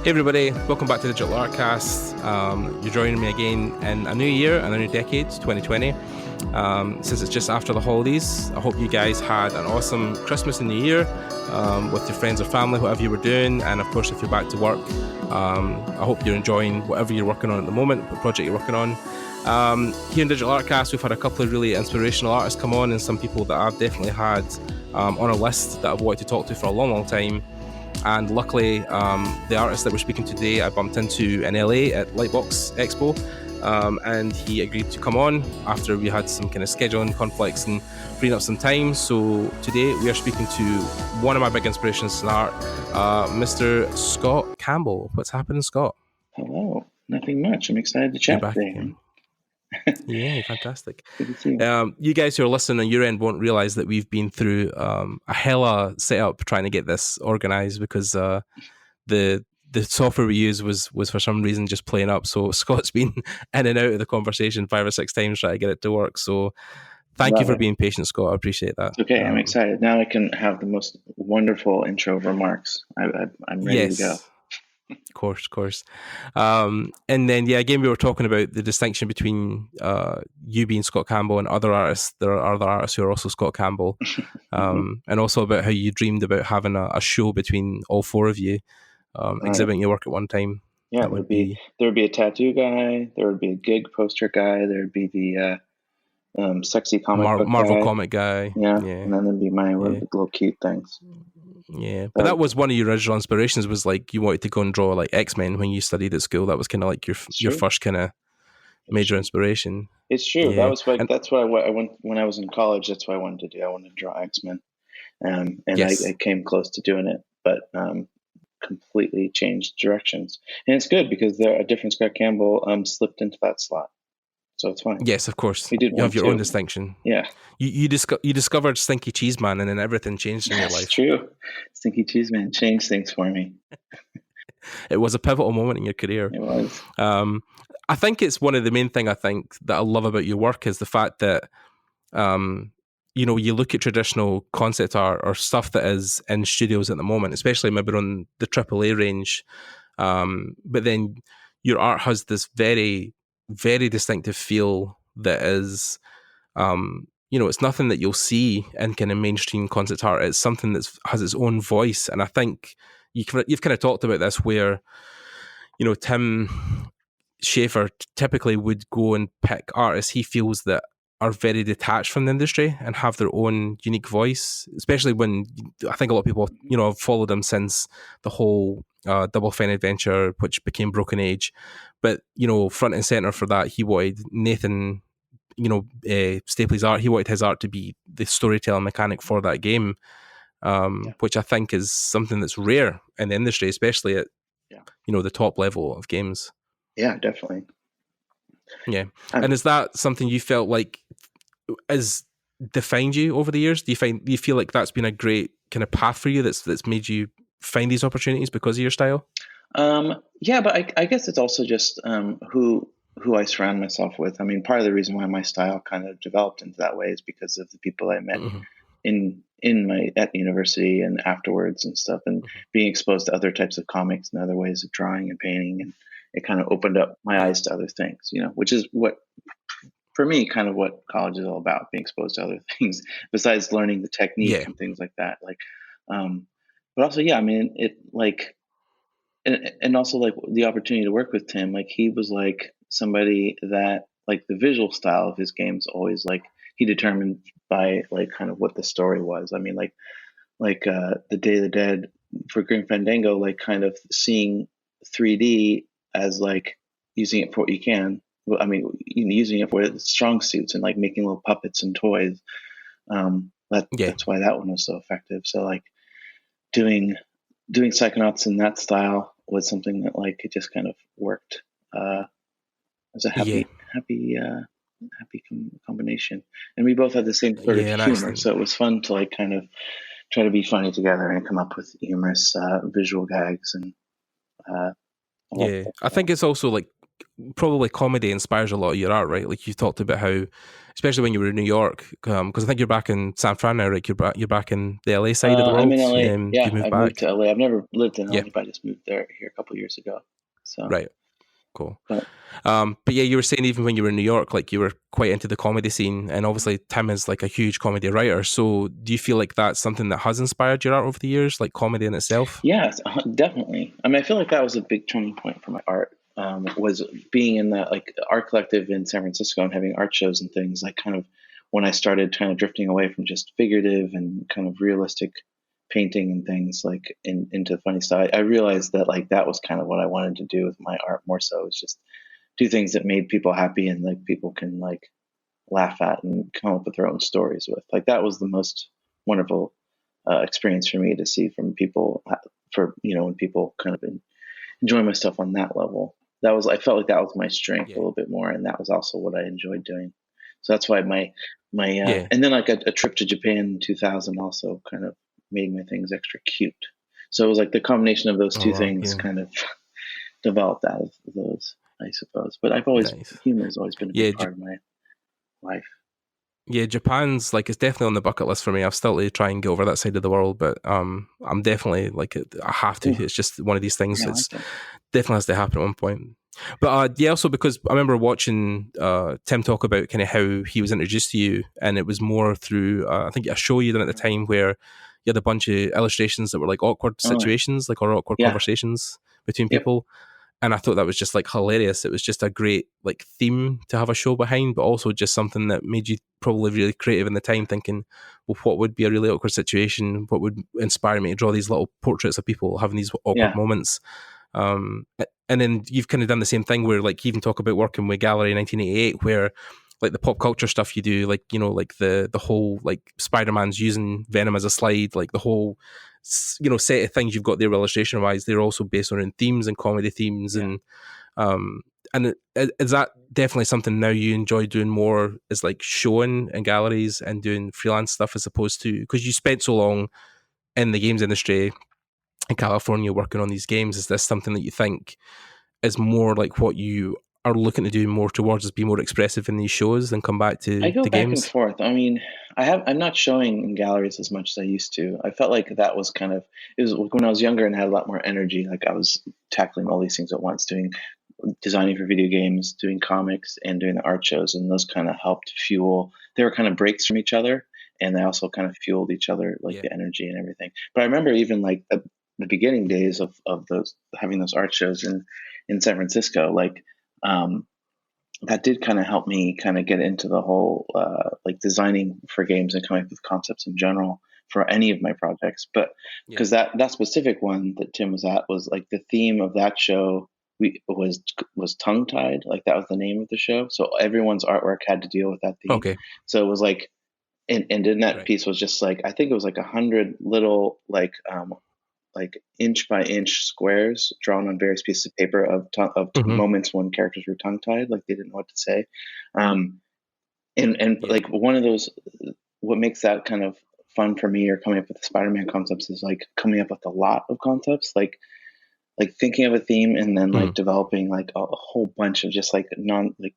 Hey everybody, welcome back to Digital Artcast. You're joining me again in a new year and a new decade, 2020. Since it's just after the holidays, I hope you guys had an awesome Christmas and New Year with your friends or family, whatever you were doing. And of course, if you're back to work, I hope you're enjoying whatever you're working on at the moment, what project you're working on. Here in Digital Artcast, we've had a couple of really inspirational artists come on, and some people that I've definitely had on a list that I've wanted to talk to for a long, long time. And luckily, the artist that we're speaking to today, I bumped into in LA at Lightbox Expo, and he agreed to come on after we had some kind of scheduling conflicts and freeing up some time. So today we are speaking to one of my big inspirations in art, Mr. Scott Campbell. What's happening, Scott? Hello. Nothing much. I'm excited to chat today. Yeah, fantastic. You guys who are listening on your end won't realize that we've been through a hella setup trying to get this organized because the software we use was for some reason just playing up. So Scott's been in and out of the conversation 5 or 6 times trying to get it to work. So thank you for being patient, Scott. I appreciate that. Okay, I'm excited. Now I can have the most wonderful intro remarks. I'm ready to go. Of course. And then, again, we were talking about the distinction between you being Scott Campbell and other artists. There are other artists who are also Scott Campbell. And also about how you dreamed about having a show between all 4 of you, exhibiting your work at one time. Yeah, there would be a tattoo guy, there would be a gig poster guy, there would be the sexy comic Marvel comic guy. Yeah, and then there'd be my little cute things. Yeah, but that was one of your original inspirations, was like you wanted to go and draw like X-Men when you studied at school. That was kind of like your first kind of major inspiration. It's true. Yeah. That was like, that's what I went when I was in college. That's what I wanted to do. I wanted to draw X-Men, and I came close to doing it, but completely changed directions. And it's good because a different Scott Campbell slipped into that slot. So it's fine. Yes, of course. You have your own distinction. Yeah. You discovered Stinky Cheese Man, and then everything changed in your life. That's true. Stinky Cheese Man changed things for me. It was a pivotal moment in your career. It was. I think it's one of the main thing I think that I love about your work is the fact that, you look at traditional concept art or stuff that is in studios at the moment, especially maybe on the AAA range. But then your art has this very, very distinctive feel that is, it's nothing that you'll see in kind of mainstream concept art. It's something that has its own voice. And I think you've kind of talked about this where, Tim Schafer typically would go and pick artists he feels that are very detached from the industry and have their own unique voice, especially when I think a lot of people, have followed him since the whole Double Fine Adventure, which became Broken Age. But, front and center for that, he wanted Nathan, Stapley's art. He wanted his art to be the storytelling mechanic for that game, which I think is something that's rare in the industry, especially at, the top level of games. Yeah, definitely. Yeah. And is that something you felt like has defined you over the years? Do you feel like that's been a great kind of path for you that's made you find these opportunities because of your style? Yeah, but I guess it's also just who I surround myself with. I mean, part of the reason why my style kind of developed into that way is because of the people I met at the university and afterwards and stuff, and being exposed to other types of comics and other ways of drawing and painting, and it kind of opened up my eyes to other things, which is what, for me, kind of what college is all about, being exposed to other things besides learning the technique and things like that. Like, but also, I mean, it like, and also like the opportunity to work with Tim, like he was like somebody that like the visual style of his games always like he determined by like kind of what the story was. I mean, like the Day of the Dead for Grim Fandango, like kind of seeing 3D as like using it for what you can. I mean, using it for strong suits and like making little puppets and toys. That's why that one was so effective. So like doing Psychonauts in that style was something that like it just kind of worked as a happy combination. And we both had the same sort of humor, so it was fun to like kind of try to be funny together and come up with humorous visual gags and I think it's also like probably comedy inspires a lot of your art, right? Like you talked about how, especially when you were in New York, because I think you're back in San Fran now, right? You're back in the LA side of the I'm world. in LA. You Yeah, moved I've moved back. to LA. I've never lived in Yeah, LA, but I just moved here a couple years ago. So, right. Cool. but But yeah, you were saying even when you were in New York, like you were quite into the comedy scene, and obviously Tim is like a huge comedy writer. So do you feel like that's something that has inspired your art over the years, like comedy in itself? yeah, definitely. I mean, I feel like that was a big turning point for my art. Was being in that like art collective in San Francisco and having art shows and things. Like kind of when I started kind of drifting away from just figurative and kind of realistic painting and things like into the funny style, I realized that like that was kind of what I wanted to do with my art more so. It was just do things that made people happy and like people can like laugh at and come up with their own stories with. Like that was the most wonderful experience for me to see from people for when people kind of enjoy my stuff on that level. That was I felt like that was my strength a Yeah. little bit more, and that was also what I enjoyed doing. So that's why my Yeah. and then like a trip to Japan in 2000 also kind of made my things extra cute. So it was like the combination of those Oh two wow. things Yeah. kind of developed out of those, I suppose. But I've always Nice. humor has always been a Yeah. big part of my life. Yeah, Japan's like it's definitely on the bucket list for me. I've still to try and get over that side of the world, but I'm definitely like I have to. Ooh, It's just one of these things. yeah, I It's like it. definitely has to happen at one point. But yeah, also because I remember watching Tim talk about kind of how he was introduced to you, and it was more through I think a show you done at the time where you had a bunch of illustrations that were like awkward Oh, situations, like or awkward yeah. conversations between Yep. people. And I thought that was just like hilarious. It was just a great like theme to have a show behind, but also just something that made you probably really creative in the time, thinking, well, what would be a really awkward situation? What would inspire me to draw these little portraits of people having these awkward Yeah. moments? And then you've kind of done the same thing where like you even talk about working with Gallery 1988, where like the pop culture stuff you do, like like the whole like Spider-Man's using Venom as a slide, like the whole set of things you've got there illustration wise, they're also based on themes and comedy themes. Yeah. um and is that definitely something now you enjoy doing more, is like showing in galleries and doing freelance stuff as opposed to, because you spent so long in the games industry in California working on these games, is this something that you think is more like what you are looking to do more towards, is be more expressive in these shows than come back I to go the back and games? forth. I mean, I'm not showing in galleries as much as I used to. I felt like that was kind of it was when I was younger and had a lot more energy. Like I was tackling all these things at once, doing designing for video games, doing comics, and doing the art shows, and those kind of helped fuel. They were kind of breaks from each other, and they also kind of fueled each other, like Yeah. the energy and everything. But I remember even like the beginning days of those having those art shows in San Francisco, like. That did kind of help me kind of get into the whole like designing for games and coming up with concepts in general for any of my projects. But Yeah. because that specific one that Tim was at was like the theme of that show was tongue tied, like that was the name of the show. So everyone's artwork had to deal with that theme. Okay. So it was like and in that Right. piece was just like I think it was like 100 little like inch by inch squares drawn on various pieces of paper of Mm-hmm. moments when characters were tongue tied, like they didn't know what to say. Um, and Yeah. like one of those, what makes that kind of fun for me or coming up with the Spider-Man concepts is like coming up with a lot of concepts, like thinking of a theme and then like Mm. developing like a whole bunch of just like like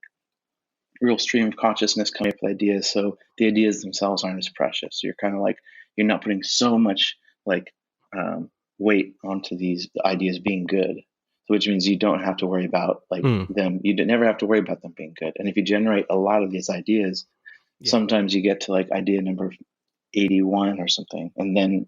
real stream of consciousness coming up with ideas. So the ideas themselves aren't as precious. So you're kind of like you're not putting so much like um, weight onto these ideas being good, which means you don't have to worry about like Mm. them. You never have to worry about them being good. And if you generate a lot of these ideas, Yeah. sometimes you get to like idea number 81 or something, and then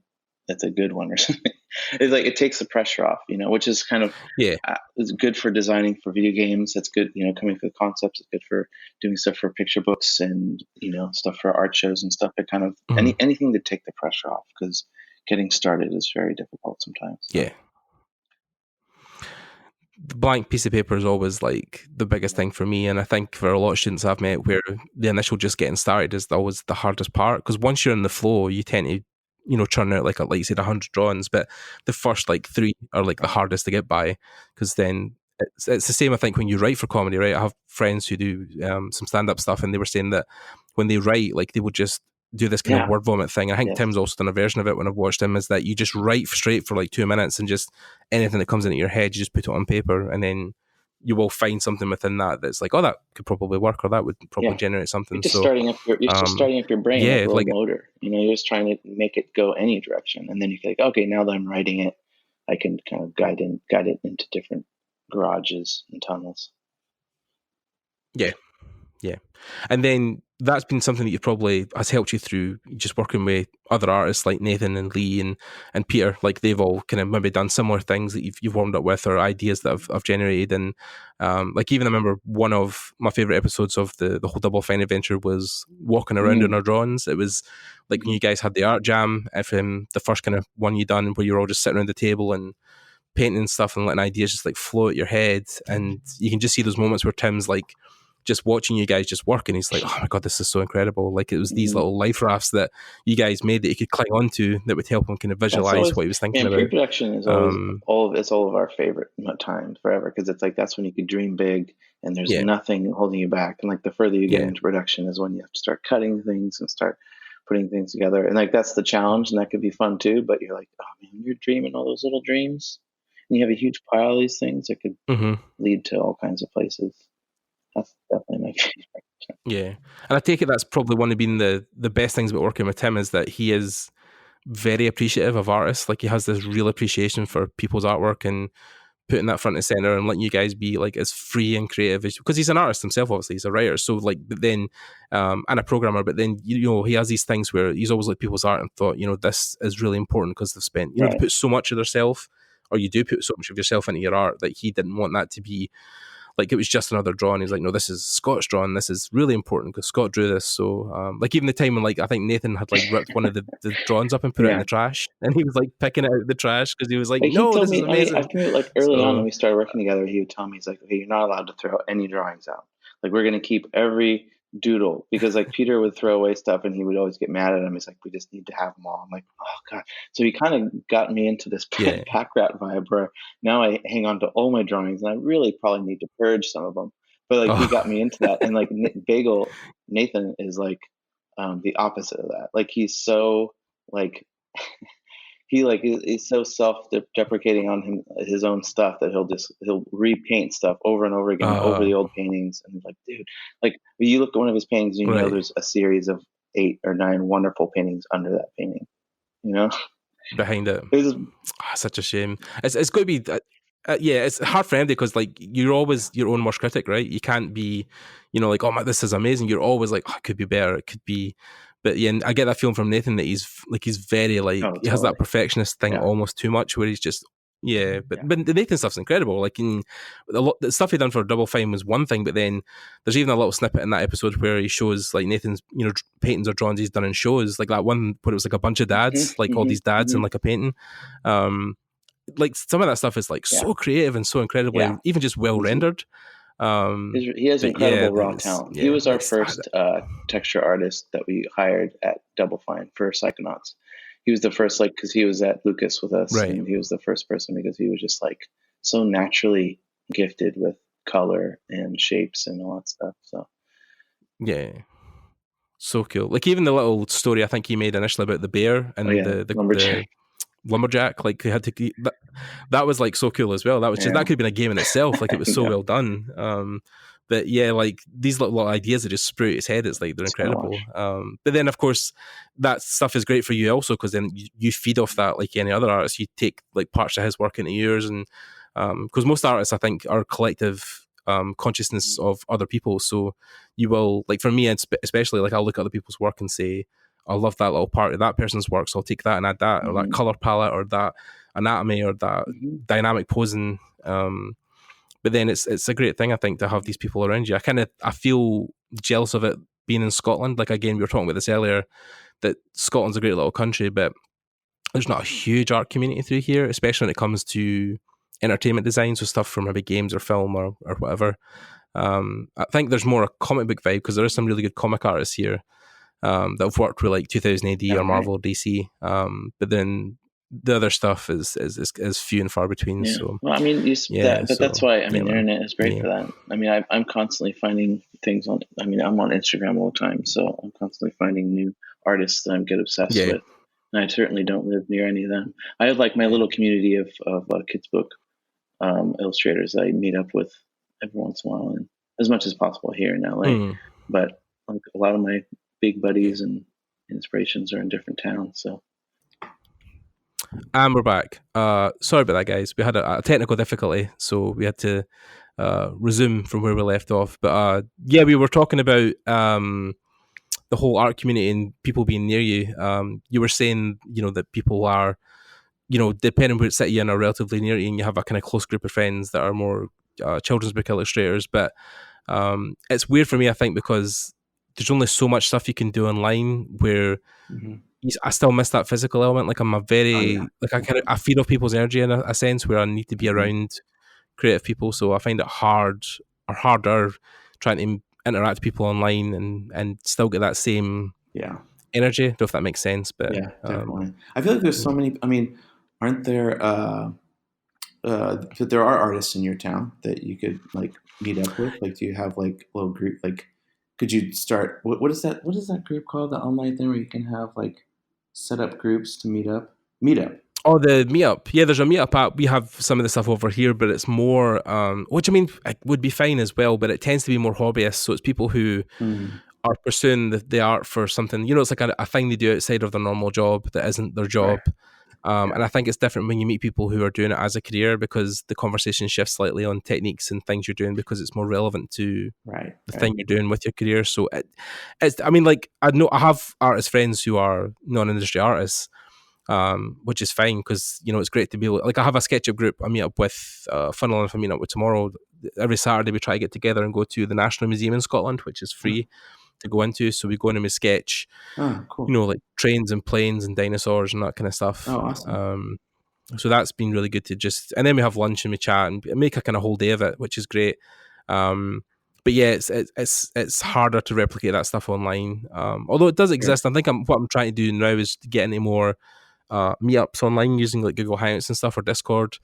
that's a good one or something. It's like it takes the pressure off, which is kind of Yeah. it's good for designing for video games. That's good, coming up with concepts. It's good for doing stuff for picture books and stuff for art shows and stuff. It kind of Mm. anything to take the pressure off because getting started is very difficult sometimes. So. Yeah. The blank piece of paper is always like the biggest thing for me, and I think for a lot of students I've met, where the initial just getting started is always the hardest part, because once you're in the flow you tend to churn out like you said 100 drawings, but the first like 3 are like the hardest to get by, because then it's the same I think when you write for comedy, right? I have friends who do some stand-up stuff, and they were saying that when they write, like they would just do this kind of word vomit thing. I think Yes. Tim's also done a version of it when I've watched him, is that you just write straight for like 2 minutes and just anything that comes into your head you just put it on paper, and then you will find something within that that's like, oh, that could probably work, or that would probably generate something. You're just So starting up your brain like a little like, motor. You're just trying to make it go any direction, and then you feel like, okay, now that I'm writing it, I can kind of guide it into different garages and tunnels. Yeah. And then that's been something that you probably has helped you through just working with other artists like Nathan and Lee and Peter. Like they've all kind of maybe done similar things that you've warmed up with, or ideas that I've generated. And like even I remember one of my favorite episodes of the whole Double Fine adventure was walking around in our drawings. It was like when you guys had the art jam, the first kind of one you done where you were all just sitting around the table and painting and stuff and letting ideas just like flow at your head. And you can just see those moments where Tim's like just watching you guys just work, and he's like, oh my god, this is so incredible. Like it was these little life rafts that you guys made that he could cling onto that would help him kind of visualize what he was thinking about. Pre-production is always all of our favorite times forever, because it's like that's when you could dream big and there's nothing holding you back. And like the further you get into production is when you have to start cutting things and start putting things together. And like that's the challenge, and that could be fun too. But you're like, oh man, you're dreaming all those little dreams, and you have a huge pile of these things that could lead to all kinds of places. That's definitely my favorite. Yeah. And I take it that's probably one of being the best things about working with Tim is that he is very appreciative of artists. Like he has this real appreciation for people's artwork and putting that front and center and letting you guys be like as free and creative as, because he's an artist himself, obviously he's a writer. So like, but then, and a programmer, but then, he has these things where he's always looked at people's art and thought, this is really important because they've spent, they put so much of themselves, or you do put so much of yourself into your art, that he didn't want that to be like it was just another drawing. He's like, no, this is Scott's drawing. This is really important because Scott drew this. So, like even the time when like I think Nathan had like ripped one of the drawings up and put it in the trash, and he was like picking it out of the trash because he was like, no, this is amazing. I think like early on when we started working together, he would tell me, he's like, okay, you're not allowed to throw any drawings out. Like we're going to keep every doodle, because like Peter would throw away stuff and he would always get mad at him. He's like, we just need to have them all. I'm like, oh god. So he kind of got me into this pack rat vibe where now I hang on to all my drawings, and I really probably need to purge some of them. But like he got me into that. And like Nathan is like the opposite of that. Like he's so like he like is so self-deprecating on his own stuff that he'll repaint stuff over and over again over the old paintings. And like, dude, like you look at one of his paintings, and you know there's a series of 8 or 9 wonderful paintings under that painting, behind it. Such a shame. It's going to be it's hard for him because like you're always your own worst critic, right? You can't be like, oh my, this is amazing. You're always like, oh, it could be better, it could be. But yeah, and I get that feeling from Nathan that he's very like he has that perfectionist thing almost too much, where he's just but the Nathan stuff's incredible. Like the stuff he done for Double Fine was one thing, but then there's even a little snippet in that episode where he shows like Nathan's paintings or drawings he's done in shows, like that one where it was like a bunch of dads, like all these dads in like a painting. Like some of that stuff is like so creative and so incredibly even just well rendered. He has incredible raw talent. He was our first texture artist that we hired at Double Fine for Psychonauts. He was the first, like, because he was at Lucas with us, and he was the first person because he was just like so naturally gifted with color and shapes and all that stuff. So so cool. Like even the little story I think he made initially about the bear and the lumberjack, like they had to that was like so cool as well. That was just that could have been a game in itself. Like it was so well done. But yeah, like these little ideas that just sprout his head, it's like they're incredible. But then of course that stuff is great for you also, because then you feed off that like any other artist. You take like parts of his work into yours, and because most artists I think are collective consciousness of other people. So you will, like for me especially, like I'll look at other people's work and say, I love that little part of that person's work, so I'll take that and add that, or that color palette, or that anatomy, or that dynamic posing. But then it's a great thing, I think, to have these people around you. I feel jealous of it being in Scotland. Like again, we were talking about this earlier, that Scotland's a great little country, but there's not a huge art community through here, especially when it comes to entertainment design, so stuff from maybe games or film or whatever. I think there's more a comic book vibe, because there is some really good comic artists here that have worked with like 2000 AD or Marvel or DC, but then the other stuff is few and far between. So well, I mean, that's why the internet is great for that. I mean, I'm constantly finding things I'm on Instagram all the time, so I'm constantly finding new artists that I get obsessed with. And I certainly don't live near any of them. I have like my little community of kids book illustrators that I meet up with every once in a while, and as much as possible here in LA. Mm. But like a lot of my big buddies and inspirations are in different towns. So And we're back. Sorry about that, guys. We had a technical difficulty, so we had to resume from where we left off. But yeah, we were talking about the whole art community and people being near you. You were saying, that people are, depending on which city you're in, are relatively near you, and you have a kind of close group of friends that are more children's book illustrators. But it's weird for me, I think, because there's only so much stuff you can do online where I still miss that physical element. Like I'm a very I feed off people's energy in a sense where I need to be around creative people. So I find it hard or harder trying to interact with people online and still get that same energy. I don't know if that makes sense, but yeah, definitely. I feel like there's so many. I mean, aren't there? There are artists in your town that you could like meet up with. Like, do you have like a little group? Like, could you start? What is that? What is that group called? The online thing where you can have like set up groups to meet up. Meetup. Oh, the meetup. Yeah, there's a meetup app. We have some of the stuff over here, but it's more, which I mean, it would be fine as well, but it tends to be more hobbyists. So it's people who are pursuing the art for something, it's like a thing they do outside of their normal job that isn't their job. Right. And I think it's different when you meet people who are doing it as a career because the conversation shifts slightly on techniques and things you're doing because it's more relevant to the thing you're doing with your career. So it's, I mean, like, I have artist friends who are non-industry artists, which is fine because, it's great to be able, like, I have a SketchUp group I meet up with, funnily enough, I meet up with tomorrow. Every Saturday we try to get together and go to the National Museum in Scotland, which is free to go into. So we go in and we sketch, cool. Like trains and planes and dinosaurs and that kind of stuff. Oh, awesome. So that's been really good to just, and then we have lunch and we chat and make a kind of whole day of it, which is great. But yeah, it's harder to replicate that stuff online. Although it does exist. I think what I'm trying to do now is to get into more meetups online using like Google Hangouts and stuff or Discord.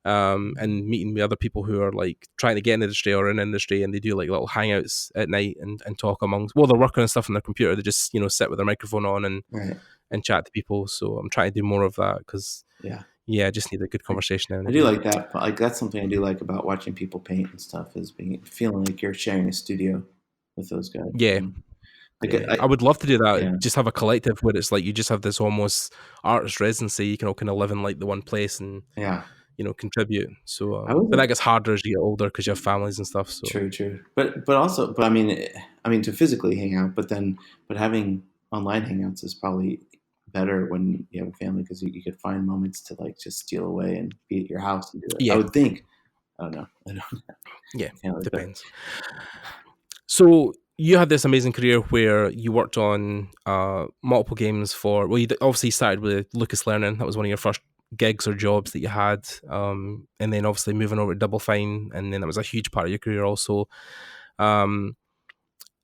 And meeting with other people who are like trying to get in industry or in industry, and they do like little hangouts at night and talk amongst, they're working on stuff on their computer. They just, sit with their microphone on and chat to people. So I'm trying to do more of that because I just need a good conversation. I do like that. Like that's something I do like about watching people paint and stuff is feeling like you're sharing a studio with those guys. Yeah. I would love to do that. Yeah. Just have a collective where it's like you just have this almost artist residency. You can all kind of live in like the one place and contribute. So, but that gets harder as you get older because you have families and stuff. So true. But also, I mean, to physically hang out, but having online hangouts is probably better when you have a family because you could find moments to like just steal away and be at your house and do it. Yeah. I would think. I don't know. Yeah, depends. So you had this amazing career where you worked on multiple games for. Well, you obviously started with Lucas Learning. That was one of your first gigs or jobs that you had, and then obviously moving over to Double Fine, and then that was a huge part of your career also.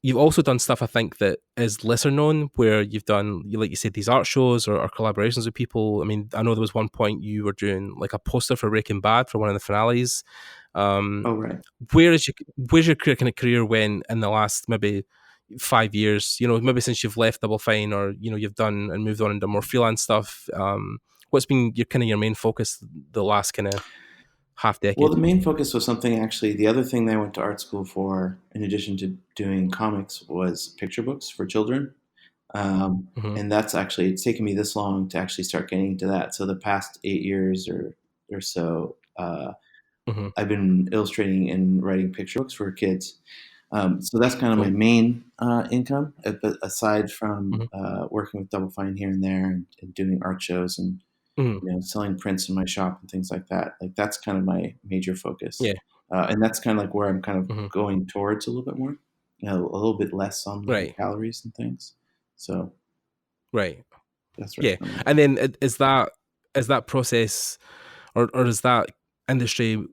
You've also done stuff I think that is lesser known, where you've done, like you said, these art shows or collaborations with people. I mean, I know there was one point you were doing like a poster for Breaking Bad for one of the finales. Right. Where's your kind of career went in the last maybe 5 years? Maybe since you've left Double Fine, or you've done and moved on into more freelance stuff. What's been your main focus the last kind of half decade? Well, the main focus was something actually. The other thing that I went to art school for, in addition to doing comics, was picture books for children. And that's actually, it's taken me this long to actually start getting into that. So the past 8 years or so, I've been illustrating and writing picture books for kids. So that's kind of my main income, aside from working with Double Fine here and there and doing art shows and selling prints in my shop and things like that. Like that's kind of my major focus. Yeah. And that's kind of like where I'm kind of going towards a little bit more, a little bit less on galleries and things. So. Right. That's right. Yeah. And then is that process or is that industry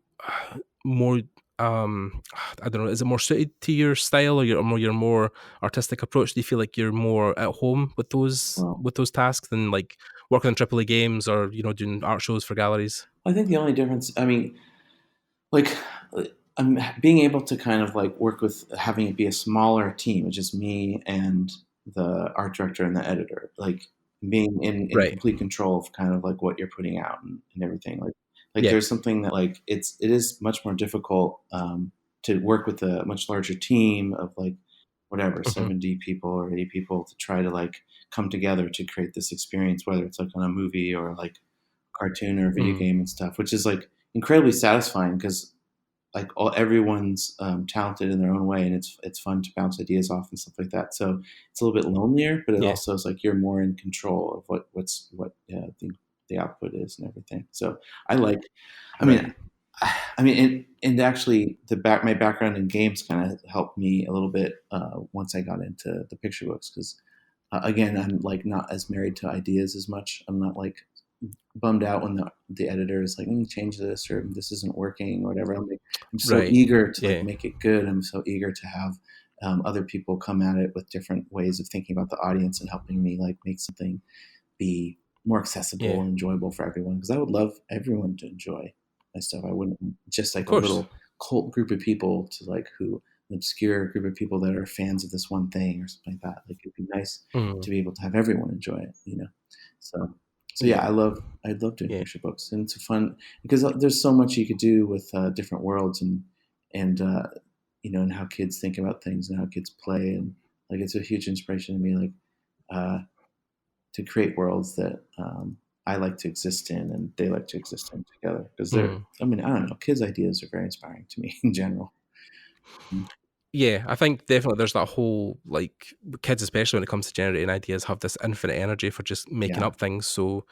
more, I don't know, is it more suited to your style or your more artistic approach? Do you feel like you're more at home with those tasks than like working on AAA games or doing art shows for galleries? I think the only difference, I mean, like I'm being able to kind of like work with having it be a smaller team, it's just me and the art director and the editor, like being in complete control of kind of like what you're putting out and everything. Like there's something that like it is much more difficult to work with a much larger team of like whatever 70 people or 80 people to try to like come together to create this experience, whether it's like on a movie or like cartoon or video game and stuff, which is like incredibly satisfying because like everyone's talented in their own way, and it's fun to bounce ideas off and stuff like that. So it's a little bit lonelier, but it also is like you're more in control of what the output is and everything. So I like, I mean, and actually my background in games kind of helped me a little bit once I got into the picture books because again, I'm like not as married to ideas as much. I'm not like bummed out when the editor is like, change this or this isn't working or whatever. I'm so eager to like make it good. I'm so eager to have other people come at it with different ways of thinking about the audience and helping me like make something be more accessible and enjoyable for everyone. Because I would love everyone to enjoy my stuff. I wouldn't just like a little cult group of people to like an obscure group of people that are fans of this one thing or something like that. Like it'd be nice to be able to have everyone enjoy it, you know? So yeah, I'd love doing picture books, and it's fun because there's so much you could do with different worlds and you know, and how kids think about things and how kids play, and like it's a huge inspiration to me, like to create worlds that I like to exist in and they like to exist in together because they're. I mean, I don't know, kids' ideas are very inspiring to me in general. Yeah, I think definitely there's that whole, like, kids, especially when it comes to generating ideas, have this infinite energy for just making up things. So,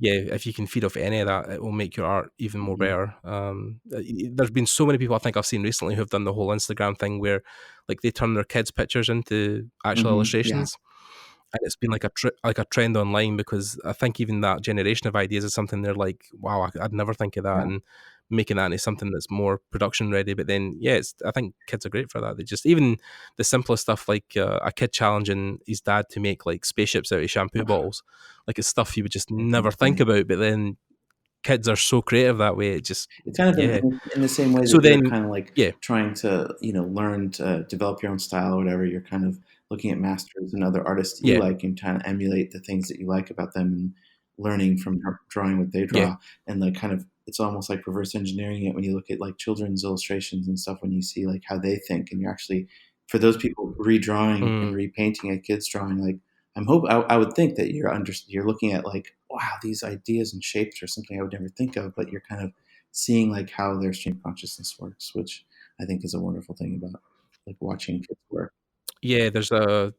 yeah, if you can feed off any of that, it will make your art even more better. There's been so many people I think I've seen recently who have done the whole Instagram thing where, like, they turn their kids' pictures into actual illustrations. And it's been like a trend online because I think even that generation of ideas is something they're like, wow, I'd never think of that, and making that into something that's more production ready. But then, I think kids are great for that. They just, even the simplest stuff like a kid challenging his dad to make like spaceships out of shampoo bottles, like it's stuff you would just never think about. But then kids are so creative that way. It's kind of in the same way that you're kind of like trying to, you know, learn to develop your own style or whatever. You're kind of looking at masters and other artists that you like and trying to emulate the things that you like about them and learning from drawing what they draw. And like kind of, it's almost like reverse engineering it when you look at like children's illustrations and stuff, when you see like how they think, and you're actually, for those people redrawing and repainting a kid's drawing, like I would think that you're looking at like, wow, these ideas and shapes are something I would never think of, but you're kind of seeing like how their stream of consciousness works, which I think is a wonderful thing about like watching kids work. Yeah, there's a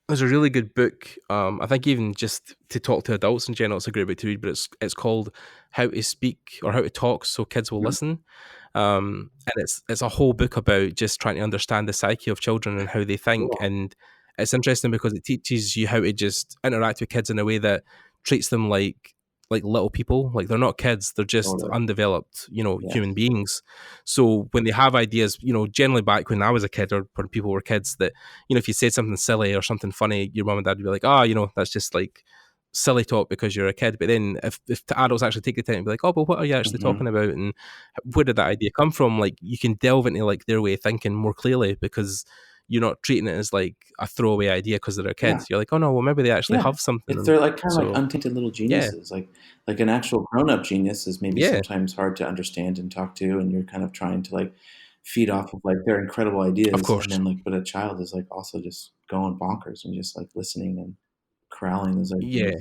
really good book. I think even just to talk to adults in general, it's a great book to read. But it's called How to Speak or How to Talk So Kids Will Listen. And it's a whole book about just trying to understand the psyche of children and how they think. And it's interesting because it teaches you how to just interact with kids in a way that treats them like little people. Like they're not kids, they're just undeveloped, you know, human beings. So when they have ideas, you know, generally back when I was a kid or when people were kids, that, you know, if you said something silly or something funny, your mum and dad would be like, you know, that's just like silly talk because you're a kid. But then if the adults actually take the time to be like, oh, but what are you actually talking about, and where did that idea come from? Like you can delve into like their way of thinking more clearly because you're not treating it as like a throwaway idea because they're kids. You're like, oh no, well maybe they actually have something. They're like kind of like untainted little geniuses. Like an actual grown-up genius is maybe sometimes hard to understand and talk to, and you're kind of trying to like feed off of like their incredible ideas. Of course. And then like, but a child is like also just going bonkers and just like listening and corralling those ideas. Yeah.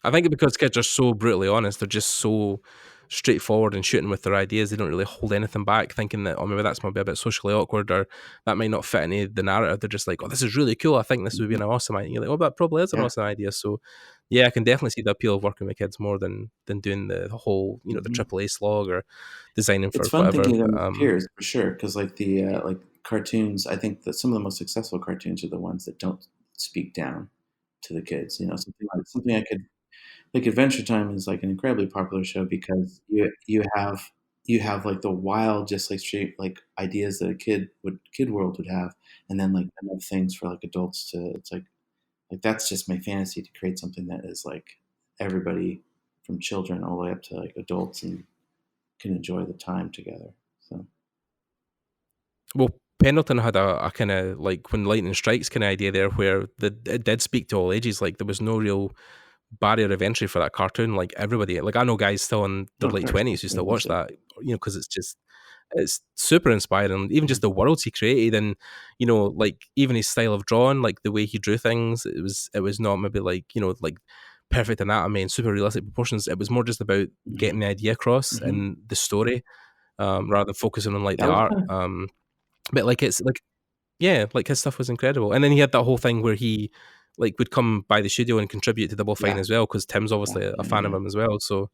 I think because kids are so brutally honest, they're just so straightforward and shooting with their ideas. They don't really hold anything back, thinking that, oh, maybe that's might be a bit socially awkward or that might not fit any the narrative. They're just like, oh, this is really cool. I think this would be an awesome idea. You're like, oh, that probably is an awesome idea. So, yeah, I can definitely see the appeal of working with kids more than doing the whole, you know, the AAA slog or designing for whatever. It's fun thinking of them as peers for sure, because like the like cartoons, I think that some of the most successful cartoons are the ones that don't speak down to the kids. You know, something I could. Like Adventure Time is like an incredibly popular show because you have like the wild, just like straight like ideas that a kid world would have, and then like enough things for like adults to. It's like that's just my fantasy, to create something that is like everybody from children all the way up to like adults and can enjoy the time together. So, well, Pendleton had a kind of like When Lightning Strikes kind of idea there, where it did speak to all ages. Like there was no real barrier of entry for that cartoon. Like everybody, like I know guys still in their late 20s who still watch that, you know, because it's just it's super inspiring. Even just the worlds he created, and like even his style of drawing, like the way he drew things, it was not maybe like like perfect anatomy and super realistic proportions. It was more just about getting the idea across and the story, rather than focusing on like the art. But like it's like like his stuff was incredible. And then he had that whole thing where he like would come by the studio and contribute to Double Fine as well, because Tim's obviously a fan of him as well. So